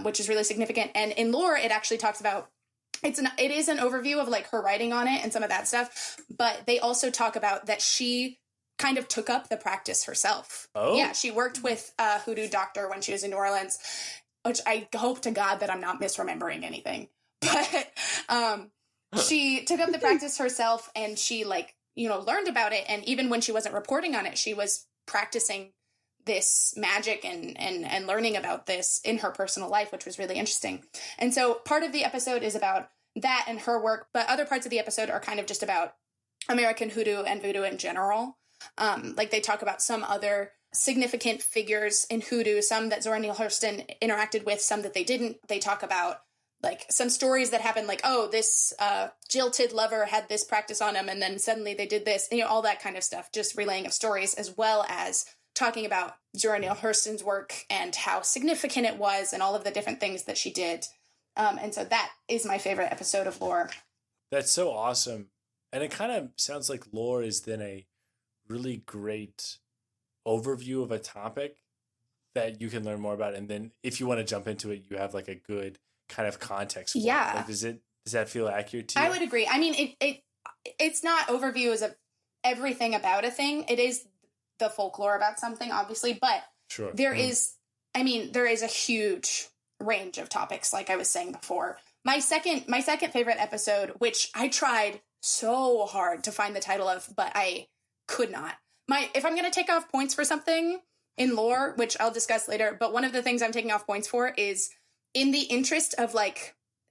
Speaker 1: which is really significant. And in lore, it actually talks about, it is an overview of like her writing on it and some of that stuff, but they also talk about that she kind of took up the practice herself. Oh? Yeah, she worked with a hoodoo doctor when she was in New Orleans, which I hope to God that I'm not misremembering anything. But she took up the practice herself, and she learned about it. And even when she wasn't reporting on it, she was practicing this magic and learning about this in her personal life, which was really interesting. And so part of the episode is about that and her work, but other parts of the episode are kind of just about American hoodoo and voodoo in general. They talk about some other significant figures in hoodoo, some that Zora Neale Hurston interacted with, some that they didn't. They talk about some stories that happened, this jilted lover had this practice on him and then suddenly they did this, all that kind of stuff, just relaying of stories, as well as talking about Zora Neale Hurston's work and how significant it was and all of the different things that she did. And so that is my favorite episode of lore.
Speaker 3: That's so awesome. And it kind of sounds like lore is then a really great overview of a topic that you can learn more about. And then if you want to jump into it, you have a good kind of context for
Speaker 1: yeah.
Speaker 3: it. Does that feel accurate to you?
Speaker 1: I would agree. I mean, it's not overviews of everything about a thing. It is the folklore about something, obviously, but
Speaker 3: sure.
Speaker 1: There is a huge range of topics, like I was saying before. My second favorite episode, which I tried so hard to find the title of, but I could not. If I'm going to take off points for something in lore, which I'll discuss later, but one of the things I'm taking off points for is, in the interest of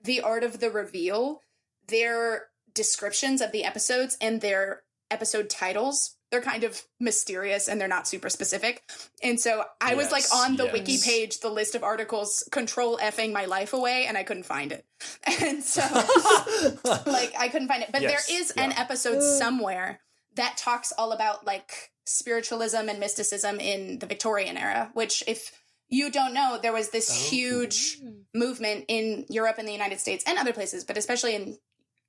Speaker 1: the art of the reveal, their descriptions of the episodes and their episode titles, they're kind of mysterious and they're not super specific. And so I was on the wiki page, the list of articles, control effing my life away, and I couldn't find it. And so I couldn't find it. But there is an episode somewhere that talks all about spiritualism and mysticism in the Victorian era, which, if you don't know, there was this huge movement in Europe and the United States and other places, but especially in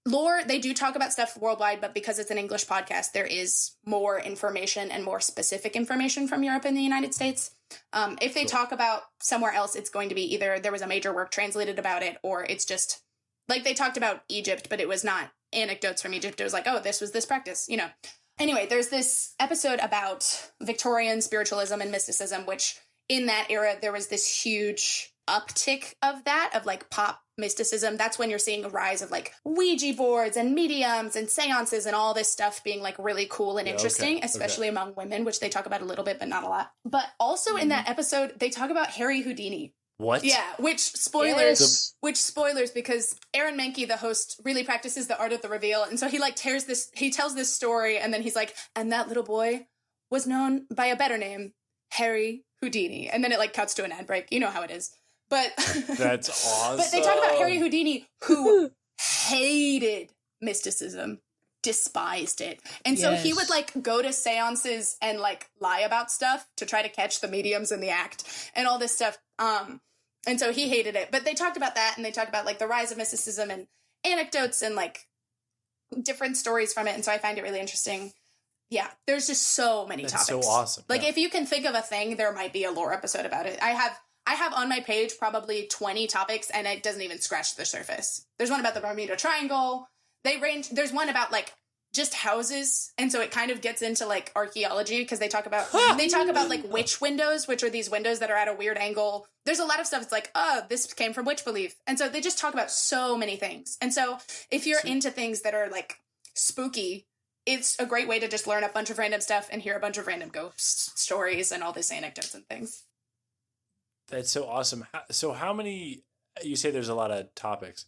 Speaker 1: lore. They do talk about stuff worldwide, but because it's an English podcast, there is more information and more specific information from Europe and the United States. If they talk about somewhere else, it's going to be either there was a major work translated about it, or it's just they talked about Egypt, but it was not anecdotes from Egypt. It was this was this practice, Anyway, there's this episode about Victorian spiritualism and mysticism, which in that era, there was this huge uptick of that, of pop mysticism. That's when you're seeing a rise of Ouija boards and mediums and seances and all this stuff being really cool and interesting, especially among women, which they talk about a little bit, but not a lot. But also in that episode, they talk about Harry Houdini.
Speaker 3: What?
Speaker 1: Yeah, which spoilers, because Aaron Mahnke, the host, really practices the art of the reveal. And so he he tells this story, and then he's and that little boy was known by a better name, Harry Houdini. And then it cuts to an ad break. You know how it is. But
Speaker 3: That's awesome.
Speaker 1: But they talk about Harry Houdini, who hated mysticism, despised it. And so he would like go to seances and like lie about stuff to try to catch the mediums in the act and all this stuff. And so he hated it. But they talked about that, and they talked about like the rise of mysticism and anecdotes and like different stories from it. And so I find it really interesting. Yeah, there's just so many topics.
Speaker 3: So awesome.
Speaker 1: Like if you can think of a thing, there might be a lore episode about it. I have on my page probably 20 topics, and it doesn't even scratch the surface. There's one about the Bermuda Triangle. There's one about like just houses, and so it kind of gets into like archaeology because they talk about like witch windows, which are these windows that are at a weird angle. There's a lot of stuff that's like, oh, this came from witch belief. And so they just talk about so many things. And so if you're into things that are like spooky, it's a great way to just learn a bunch of random stuff and hear a bunch of random ghost stories and all these anecdotes and things.
Speaker 3: That's so awesome. So how many, you say there's a lot of topics.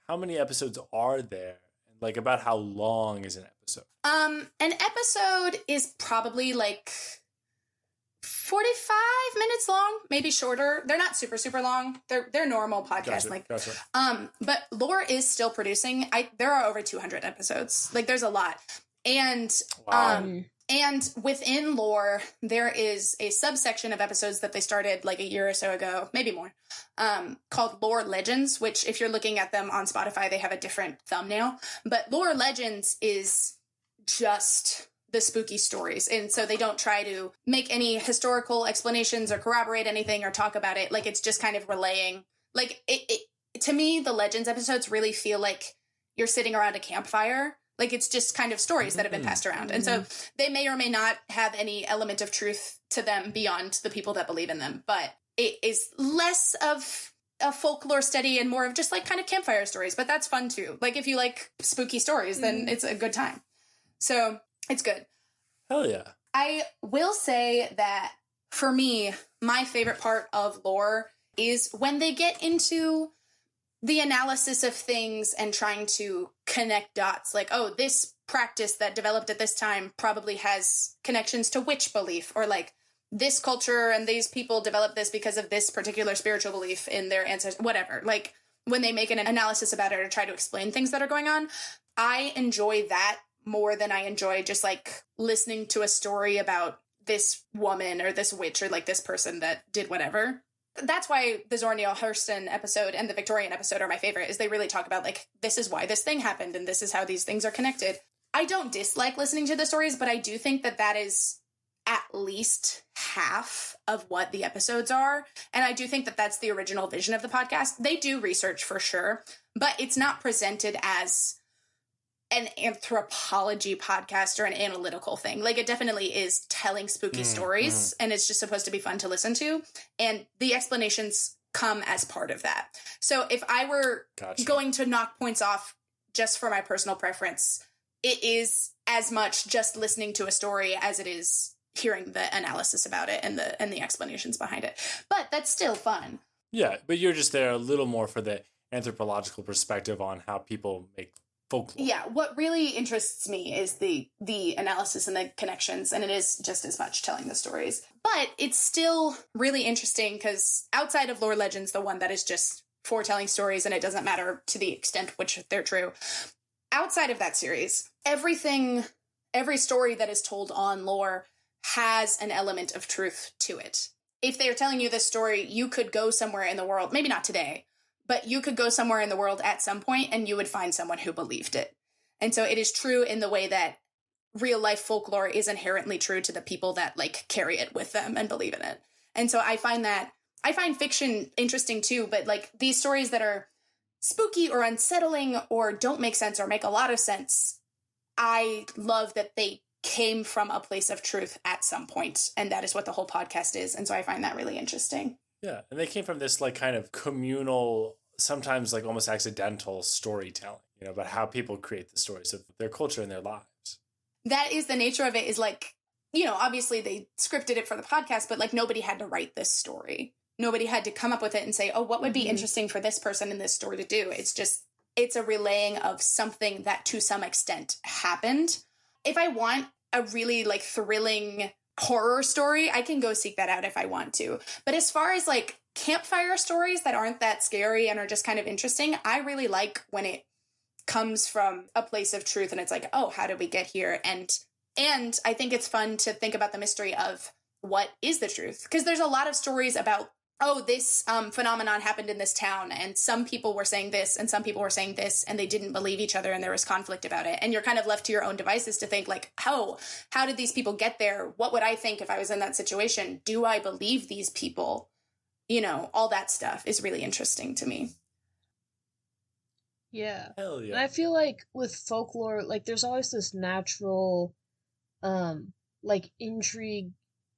Speaker 3: How many episodes are there? Like about how long is an episode?
Speaker 1: An episode is probably like 45 minutes long, maybe shorter. They're not super, super long. They're normal podcasts.
Speaker 3: Gotcha.
Speaker 1: But Lore is still producing. There are over 200 episodes. Like there's a lot. And,
Speaker 3: Wow.
Speaker 1: And within Lore, there is a subsection of episodes that they started like a year or so ago, maybe more, called Lore Legends, which if you're looking at them on Spotify, they have a different thumbnail. But Lore Legends is just the spooky stories. And so they don't try to make any historical explanations or corroborate anything or talk about it. Like it's just kind of relaying. Like it to me, the Legends episodes really feel like you're sitting around a campfire. Like it's just kind of stories that have been passed around. And so they may or may not have any element of truth to them beyond the people that believe in them. But it is less of a folklore study and more of just like kind of campfire stories. But that's fun too. Like if you like spooky stories, then it's a good time. So it's good.
Speaker 3: Hell yeah.
Speaker 1: I will say that for me, my favorite part of Lore is when they get into the analysis of things and trying to connect dots. Like, oh, this practice that developed at this time probably has connections to witch belief, or like this culture and these people developed this because of this particular spiritual belief in their ancestors, whatever. Like when they make an analysis about it or try to explain things that are going on, I enjoy that more than I enjoy just like listening to a story about this woman or this witch or like this person that did whatever. That's why the Zora Neale Hurston episode and the Victorian episode are my favorite, is they really talk about like, this is why this thing happened and this is how these things are connected. I don't dislike listening to the stories, but I do think that that is at least half of what the episodes are. And I do think that that's the original vision of the podcast. They do research for sure, but it's not presented as an anthropology podcast or an analytical thing. Like it definitely is telling spooky stories, and it's just supposed to be fun to listen to. And the explanations come as part of that. So if I were going to knock points off just for my personal preference, it is as much just listening to a story as it is hearing the analysis about it and the explanations behind it. But that's still fun.
Speaker 3: Yeah, but you're just there a little more for the anthropological perspective on how people make folklore.
Speaker 1: Yeah, what really interests me is the analysis and the connections, and it is just as much telling the stories. But it's still really interesting because outside of Lore Legends, the one that is just foretelling stories and it doesn't matter to the extent which they're true, outside of that series, every story that is told on Lore has an element of truth to it. If they are telling you this story, you could go somewhere in the world, maybe not today, but you could go somewhere in the world at some point and you would find someone who believed it. And so it is true in the way that real life folklore is inherently true to the people that like carry it with them and believe in it. And so I find fiction interesting too, but like these stories that are spooky or unsettling or don't make sense or make a lot of sense, I love that they came from a place of truth at some point, and that is what the whole podcast is. And so I find that really interesting.
Speaker 3: Yeah, and they came from this like kind of communal, sometimes like almost accidental storytelling, about how people create the stories of their culture and their lives.
Speaker 1: That is the nature of it, is like, obviously they scripted it for the podcast, but like nobody had to write this story. Nobody had to come up with it and say, oh, what would be interesting for this person in this story to do? It's a relaying of something that to some extent happened. If I want a really like thrilling horror story, I can go seek that out if I want to. But as far as like campfire stories that aren't that scary and are just kind of interesting, I really like when it comes from a place of truth and it's like, oh, how did we get here? And I think it's fun to think about the mystery of what is the truth? Because there's a lot of stories about, oh, this phenomenon happened in this town, and some people were saying this, and some people were saying this, and they didn't believe each other, and there was conflict about it. And you're kind of left to your own devices to think, like, how did these people get there? What would I think if I was in that situation? Do I believe these people? You know, all that stuff is really interesting to me.
Speaker 2: Yeah.
Speaker 3: Hell yeah.
Speaker 2: And I feel like with folklore, like, there's always this natural, like, intrigue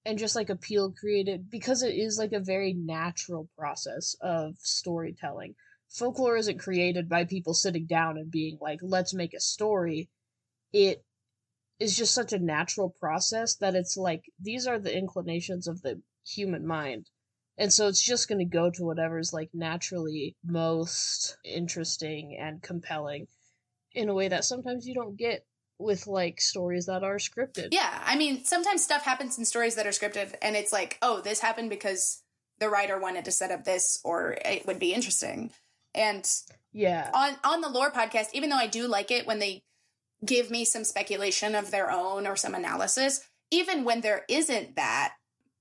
Speaker 2: and just, like, appeal created because it is, like, a very natural process of storytelling. Folklore isn't created by people sitting down and being like, let's make a story. It is just such a natural process that it's like, these are the inclinations of the human mind. And so it's just going to go to whatever's, like, naturally most interesting and compelling in a way that sometimes you don't get with, like, stories that are scripted.
Speaker 1: Yeah, I mean, sometimes stuff happens in stories that are scripted, and it's like, oh, this happened because the writer wanted to set up this, or it would be interesting. And
Speaker 2: yeah,
Speaker 1: on the Lore podcast, even though I do like it when they give me some speculation of their own or some analysis, even when there isn't that,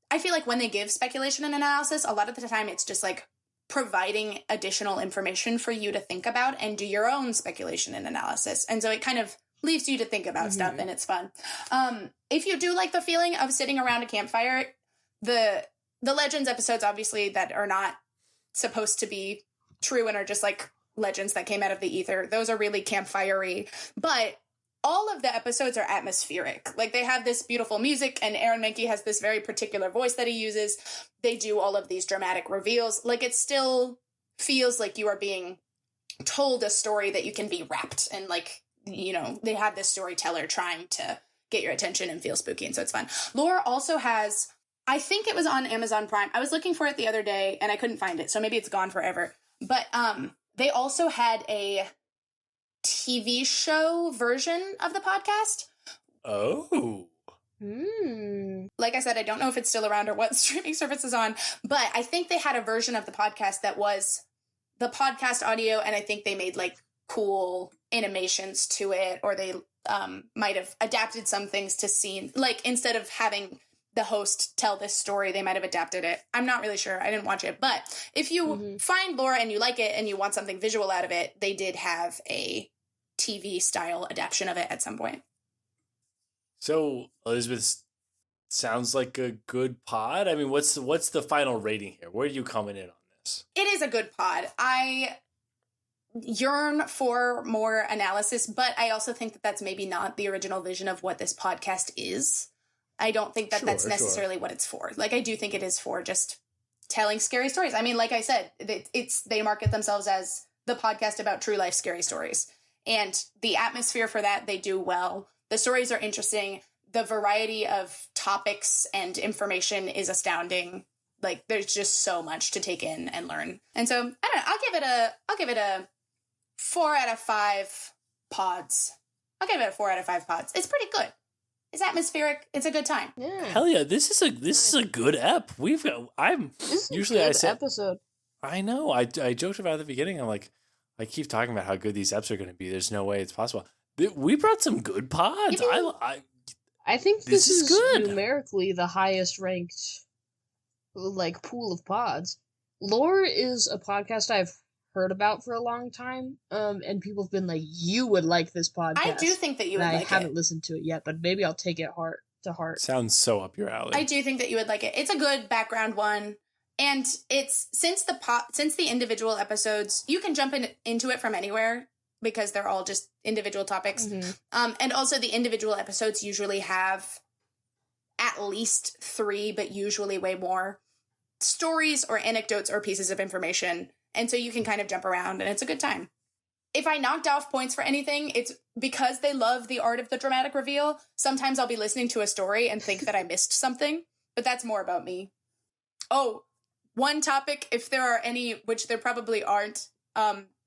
Speaker 1: I feel like when they give speculation and analysis, a lot of the time it's just like providing additional information for you to think about and do your own speculation and analysis. And so it kind of leaves you to think about stuff, and it's fun. If you do like the feeling of sitting around a campfire, the Legends episodes, obviously, that are not supposed to be true and are just like legends that came out of the ether, those are really campfire-y. But all of the episodes are atmospheric. Like, they have this beautiful music, and Aaron Mahnke has this very particular voice that he uses. They do all of these dramatic reveals. Like, it still feels like you are being told a story that you can be wrapped, and, like, you know, they have this storyteller trying to get your attention and feel spooky, and so it's fun. Lore also has, I think it was on Amazon Prime. I was looking for it the other day, and I couldn't find it, so maybe it's gone forever. But they also had a TV show version of the podcast.
Speaker 3: Oh.
Speaker 1: Like I said, I don't know if it's still around or what streaming service is on, but I think they had a version of the podcast that was the podcast audio, and I think they made, like, cool animations to it, or they might have adapted some things to scene. Like, instead of having the host tell this story, they might have adapted it. I'm not really sure. I didn't watch it. But if you find Lore and you like it and you want something visual out of it, they did have a TV style adaptation of it at some point.
Speaker 3: So, Elizabeth, sounds like a good pod. I mean, what's the final rating here? Where are you coming in on this?
Speaker 1: It is a good pod. I yearn for more analysis, but I also think that that's maybe not the original vision of what this podcast is. I don't think that that's necessarily what it's for. Like, I do think it is for just telling scary stories. I mean, like I said, they market themselves as the podcast about true life scary stories. And the atmosphere for that, they do well. The stories are interesting. The variety of topics and information is astounding. Like, there's just so much to take in and learn. And so, I don't know, I'll give it a 4 out of 5 pods. I'll give it a 4 out of 5 pods. It's pretty good. It's atmospheric. It's a good time.
Speaker 2: Yeah.
Speaker 3: Hell yeah! This is a good ep. This is usually, I say,
Speaker 2: episode.
Speaker 3: I know. I joked about it at the beginning. I'm like, I keep talking about how good these eps are going to be. There's no way it's possible. We brought some good pods.
Speaker 2: I think this is
Speaker 3: good.
Speaker 2: Numerically the highest ranked, like, pool of pods. Lore is a podcast I've heard about for a long time, and people have been like, you would like this podcast.
Speaker 1: I do think that you would like it.
Speaker 2: I haven't listened to it yet, but maybe I'll take it to heart.
Speaker 3: Sounds so up your alley.
Speaker 1: I do think that you would like it. It's a good background one. And it's since the individual episodes, you can jump into it from anywhere because they're all just individual topics. And also the individual episodes usually have at least 3, but usually way more stories or anecdotes or pieces of information. And so you can kind of jump around, and it's a good time. If I knocked off points for anything, it's because they love the art of the dramatic reveal. Sometimes I'll be listening to a story and think that I missed something, but that's more about me. Oh, one topic, if there are any, which there probably aren't,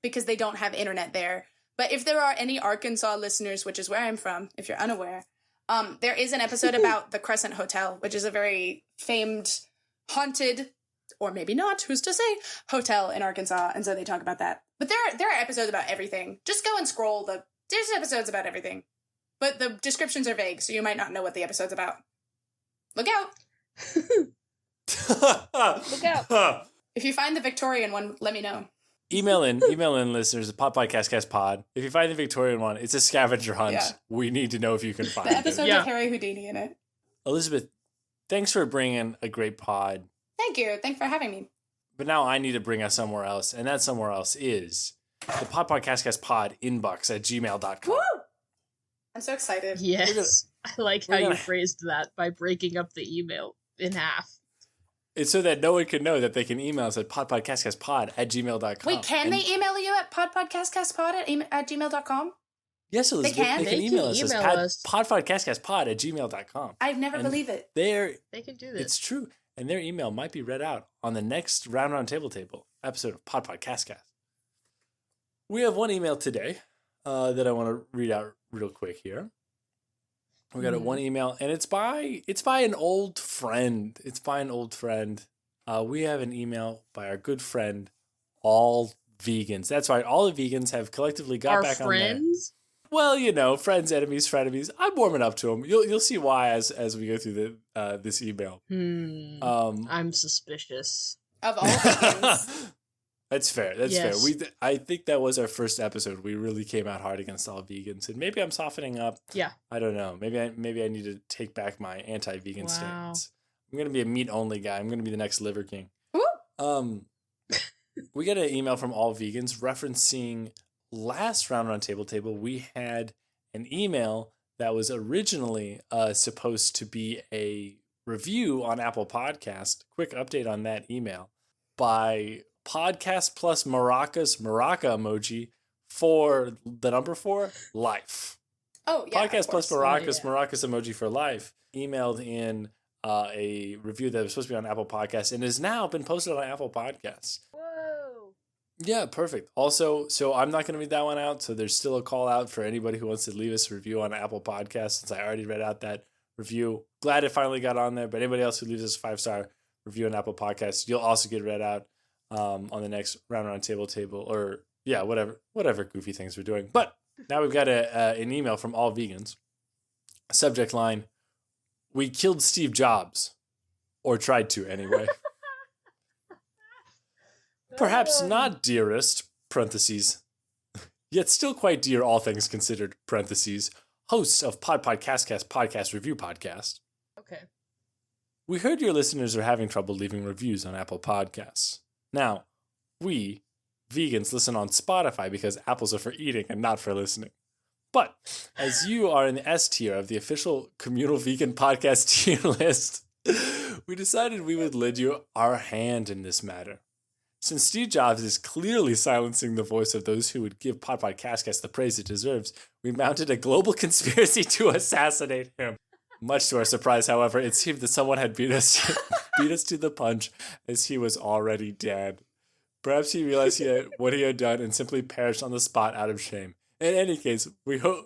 Speaker 1: because they don't have internet there, but if there are any Arkansas listeners, which is where I'm from, if you're unaware, there is an episode about the Crescent Hotel, which is a very famed, haunted or maybe not, who's to say, hotel in Arkansas. And so they talk about that. But there are episodes about everything. Just go and scroll. There's episodes about everything. But the descriptions are vague, so you might not know what the episode's about. Look out.
Speaker 2: Look out.
Speaker 1: If you find the Victorian one, let me know.
Speaker 3: Email in, listeners, pod. If you find the Victorian one, it's a scavenger hunt.
Speaker 1: Yeah.
Speaker 3: We need to know if you can find
Speaker 1: The episode
Speaker 3: it.
Speaker 1: with Harry Houdini in it.
Speaker 3: Elizabeth, thanks for bringing a great pod.
Speaker 1: Thank you. Thanks for having me.
Speaker 3: But now I need to bring us somewhere else, and that somewhere else is the pod inbox at gmail.com.
Speaker 1: Woo! I'm so excited.
Speaker 2: Yes. I like how you
Speaker 3: gonna-
Speaker 2: phrased that by breaking up the email in half.
Speaker 3: It's so that no one can know that they can email us at pod at gmail.com.
Speaker 1: Wait, can they email you at podpodcastcastpod at gmail.com?
Speaker 3: Yes, Elizabeth.
Speaker 1: They can?
Speaker 3: They can
Speaker 2: They
Speaker 3: email
Speaker 2: can
Speaker 3: us
Speaker 2: email
Speaker 3: at
Speaker 2: us.
Speaker 3: podpodcastcastpod at gmail.com.
Speaker 1: I've never
Speaker 3: And
Speaker 1: believed it.
Speaker 3: They
Speaker 2: can do this.
Speaker 3: It's true. And their email might be read out on the next Round Table episode of Pod Podcast. We have one email today that I want to read out real quick here. We got one email, and it's by an old friend. We have an email by our good friend, All Vegans. That's right. All the vegans have collectively got
Speaker 2: Our
Speaker 3: back
Speaker 2: friends?
Speaker 3: on there. Well, friends, enemies, frenemies. I'm warming up to them. You'll see why as we go through this email.
Speaker 2: I'm suspicious.
Speaker 1: Of all things.
Speaker 3: That's fair. That's
Speaker 2: Yes.
Speaker 3: fair. I think that was our first episode. We really came out hard against all vegans, and maybe I'm softening up.
Speaker 2: Yeah.
Speaker 3: I don't know. Maybe I need to take back my anti-vegan
Speaker 2: Wow.
Speaker 3: stance. I'm gonna be a meat only guy. I'm gonna be the next Liver King.
Speaker 1: Woo!
Speaker 3: We got an email from All Vegans referencing last Round Table. We had an email that was originally supposed to be a review on Apple Podcast. Quick update on that email by Podcast plus Maraca emoji for the number 4 life.
Speaker 1: Oh, yeah.
Speaker 3: Podcast
Speaker 1: of
Speaker 3: plus
Speaker 1: course.
Speaker 3: Maracas emoji for life emailed in a review that was supposed to be on Apple Podcasts and has now been posted on Apple Podcasts.
Speaker 2: Whoa.
Speaker 3: Yeah, perfect. Also, so I'm not going to read that one out. So there's still a call out for anybody who wants to leave us a review on Apple Podcasts since I already read out that review. Glad it finally got on there. But anybody else who leaves us a 5-star review on Apple Podcasts, you'll also get read out on the next Round Table or yeah, whatever goofy things we're doing. But now we've got an email from All Vegans. Subject line: we killed Steve Jobs, or tried to anyway. Perhaps not dearest, parentheses, yet still quite dear all things considered, parentheses, hosts of Podcast Podcast Review Podcast.
Speaker 2: Okay.
Speaker 3: We heard your listeners are having trouble leaving reviews on Apple Podcasts. Now, we, vegans, listen on Spotify because apples are for eating and not for listening. But as you are in the S tier of the official communal vegan podcast tier list, we decided we would lend you our hand in this matter. Since Steve Jobs is clearly silencing the voice of those who would give Podcast the praise it deserves, we mounted a global conspiracy to assassinate him. Much to our surprise, however, it seemed that someone had beat us to the punch as he was already dead. Perhaps he realized what he had done and simply perished on the spot out of shame. In any case, we hope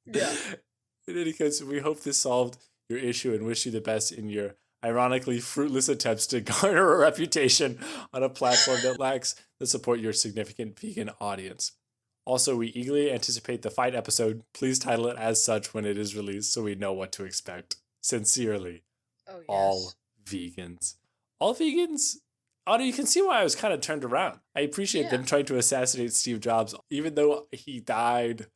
Speaker 3: we hope this solved your issue and wish you the best in your ironically fruitless attempts to garner a reputation on a platform that lacks the support your significant vegan audience. Also, we eagerly anticipate the fight episode. Please title it as such when it is released so we know what to expect. Sincerely,
Speaker 2: Oh, yes.
Speaker 3: All Vegans. All Vegans? Otto, you can see why I was kind of turned around. I appreciate them trying to assassinate Steve Jobs, even though he died.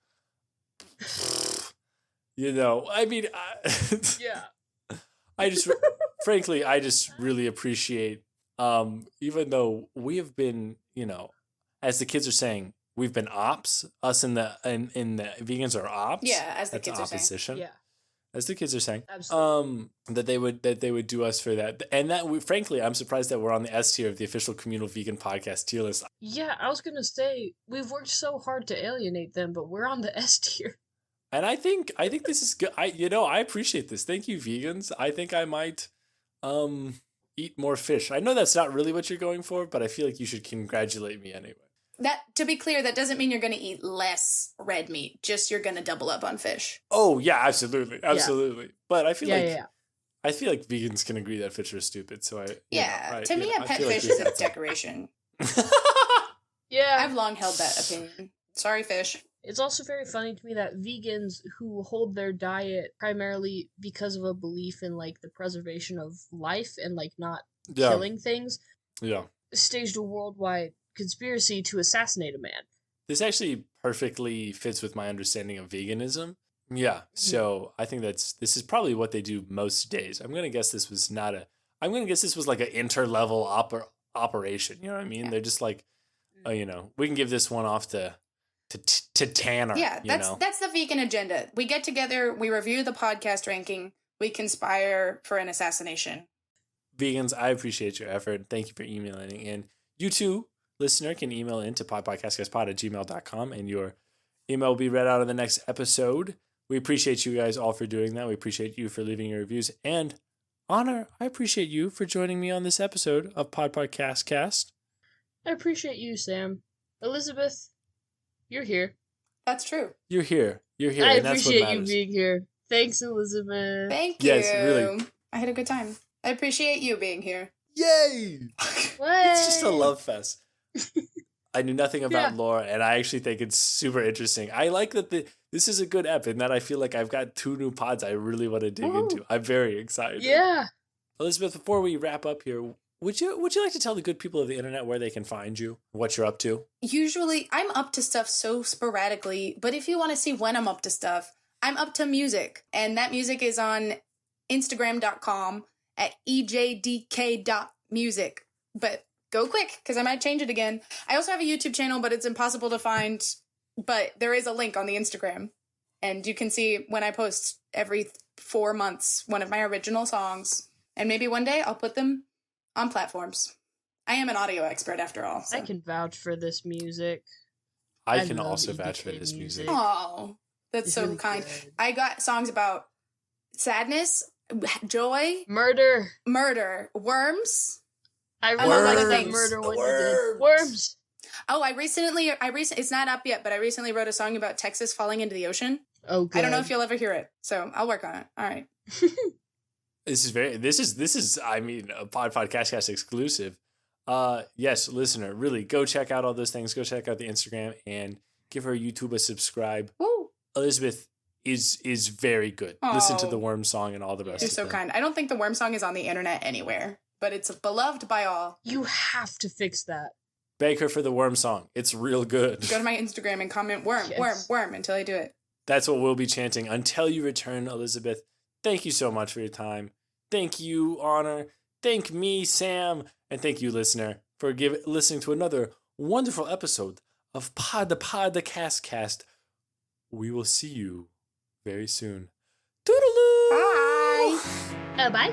Speaker 3: I mean, I just, frankly, I just really appreciate, even though we have been, as the kids are saying, we've been ops. Us in the vegans are ops.
Speaker 1: Yeah, as the
Speaker 3: That's
Speaker 1: kids are saying.
Speaker 3: opposition.
Speaker 2: Yeah.
Speaker 3: As the kids are saying,
Speaker 2: Absolutely.
Speaker 3: that they would do us for that, and that frankly, I'm surprised that we're on the S tier of the official communal vegan podcast tier list.
Speaker 2: Yeah, I was gonna say we've worked so hard to alienate them, but we're on the S tier.
Speaker 3: And I think this is good. I appreciate this. Thank you, vegans. I think I might eat more fish. I know that's not really what you're going for, but I feel like you should congratulate me anyway.
Speaker 1: That, to be clear, that doesn't mean you're going to eat less red meat. Just you're going to double up on fish.
Speaker 3: Oh yeah, absolutely. But I feel I feel like vegans can agree that fish are stupid. So
Speaker 1: To me, a pet
Speaker 3: feel like
Speaker 1: fish
Speaker 3: we've
Speaker 1: is a
Speaker 3: got some-
Speaker 1: decoration.
Speaker 2: Yeah.
Speaker 1: I've long held that opinion. Sorry, fish.
Speaker 2: It's also very funny to me that vegans who hold their diet primarily because of a belief in like the preservation of life and like not
Speaker 3: Yeah.
Speaker 2: killing things
Speaker 3: Yeah.
Speaker 2: staged a worldwide conspiracy to assassinate a man.
Speaker 3: This actually perfectly fits with my understanding of veganism. Yeah. So I think this is probably what they do most days. I'm going to guess this was like an inter-level operation. You know what I mean?
Speaker 1: Yeah.
Speaker 3: They're just like, we can give this one off to Tanner.
Speaker 1: Yeah, that's the vegan agenda. We get together, we review the podcast ranking, we conspire for an assassination.
Speaker 3: Vegans, I appreciate your effort. Thank you for emailing in. You too, listener, can email in to podpodcastpod@gmail.com and your email will be read out in the next episode. We appreciate you guys all for doing that. We appreciate you for leaving your reviews. And Honor, I appreciate you for joining me on this episode of Podcast.
Speaker 2: I appreciate you, Sam. Elizabeth, you're here.
Speaker 1: That's true.
Speaker 3: You're here.
Speaker 2: I
Speaker 3: and that's what
Speaker 2: appreciate you
Speaker 3: matters.
Speaker 2: being here. Thanks, Elizabeth.
Speaker 1: Thank you.
Speaker 3: Yes, really.
Speaker 1: I had a good time. I appreciate you being here.
Speaker 3: Yay!
Speaker 2: What?
Speaker 3: It's just a love fest. I knew nothing about
Speaker 2: Yeah.
Speaker 3: lore, and I actually think it's super interesting. I like that this is a good ep, and that I feel like I've got 2 new pods I really want to dig
Speaker 1: Woo.
Speaker 3: into. I'm very excited.
Speaker 2: Yeah.
Speaker 3: Elizabeth, before we wrap up here, would you like to tell the good people of the internet where they can find you, what you're up to?
Speaker 1: Usually, I'm up to stuff so sporadically, but if you want to see when I'm up to stuff, I'm up to music. And that music is on Instagram.com at ejdk.music. But go quick, because I might change it again. I also have a YouTube channel, but it's impossible to find. But there is a link on the Instagram. And you can see when I post every 4 months one of my original songs. And maybe one day I'll put them on platforms. I am an audio expert after all. So.
Speaker 2: I can vouch for this music.
Speaker 3: I can
Speaker 2: love
Speaker 3: also vouch for
Speaker 2: EDK
Speaker 3: this music.
Speaker 1: Oh, that's
Speaker 2: It's
Speaker 1: so
Speaker 2: really
Speaker 1: kind.
Speaker 2: good.
Speaker 1: I got songs about sadness, joy,
Speaker 2: Murder.
Speaker 1: murder, worms.
Speaker 2: I
Speaker 1: Among
Speaker 2: really
Speaker 1: other
Speaker 2: like that
Speaker 1: things.
Speaker 2: murder
Speaker 3: The
Speaker 2: one you did.
Speaker 3: worms.
Speaker 2: Worms.
Speaker 1: Oh, I recently, it's not up yet, but I recently wrote a song about Texas falling into the ocean.
Speaker 2: Oh, good.
Speaker 1: I don't know if you'll ever hear it, so I'll work on it. All right.
Speaker 3: This is I mean, a podcast exclusive. Yes, listener, really go check out all those things. Go check out the Instagram and give her YouTube a subscribe.
Speaker 1: Woo!
Speaker 3: Elizabeth is very good. Listen to
Speaker 1: Oh.
Speaker 3: the Worm song and all the rest
Speaker 1: You're
Speaker 3: of
Speaker 1: so
Speaker 3: them.
Speaker 1: kind. I don't think the worm song is on the internet anywhere, but it's beloved by all.
Speaker 2: You have to fix that.
Speaker 3: Beg her for the Worm song. It's real good.
Speaker 1: Go to my Instagram and comment worm,
Speaker 2: Yes.
Speaker 1: worm, worm until I do it.
Speaker 3: That's what we'll be chanting until you return, Elizabeth. Thank you so much for your time. Thank you, Honor. Thank me, Sam. And thank you, listener, for listening to another wonderful episode of the Cast. We will see you very soon. Toodaloo!
Speaker 1: Bye!
Speaker 2: Bye.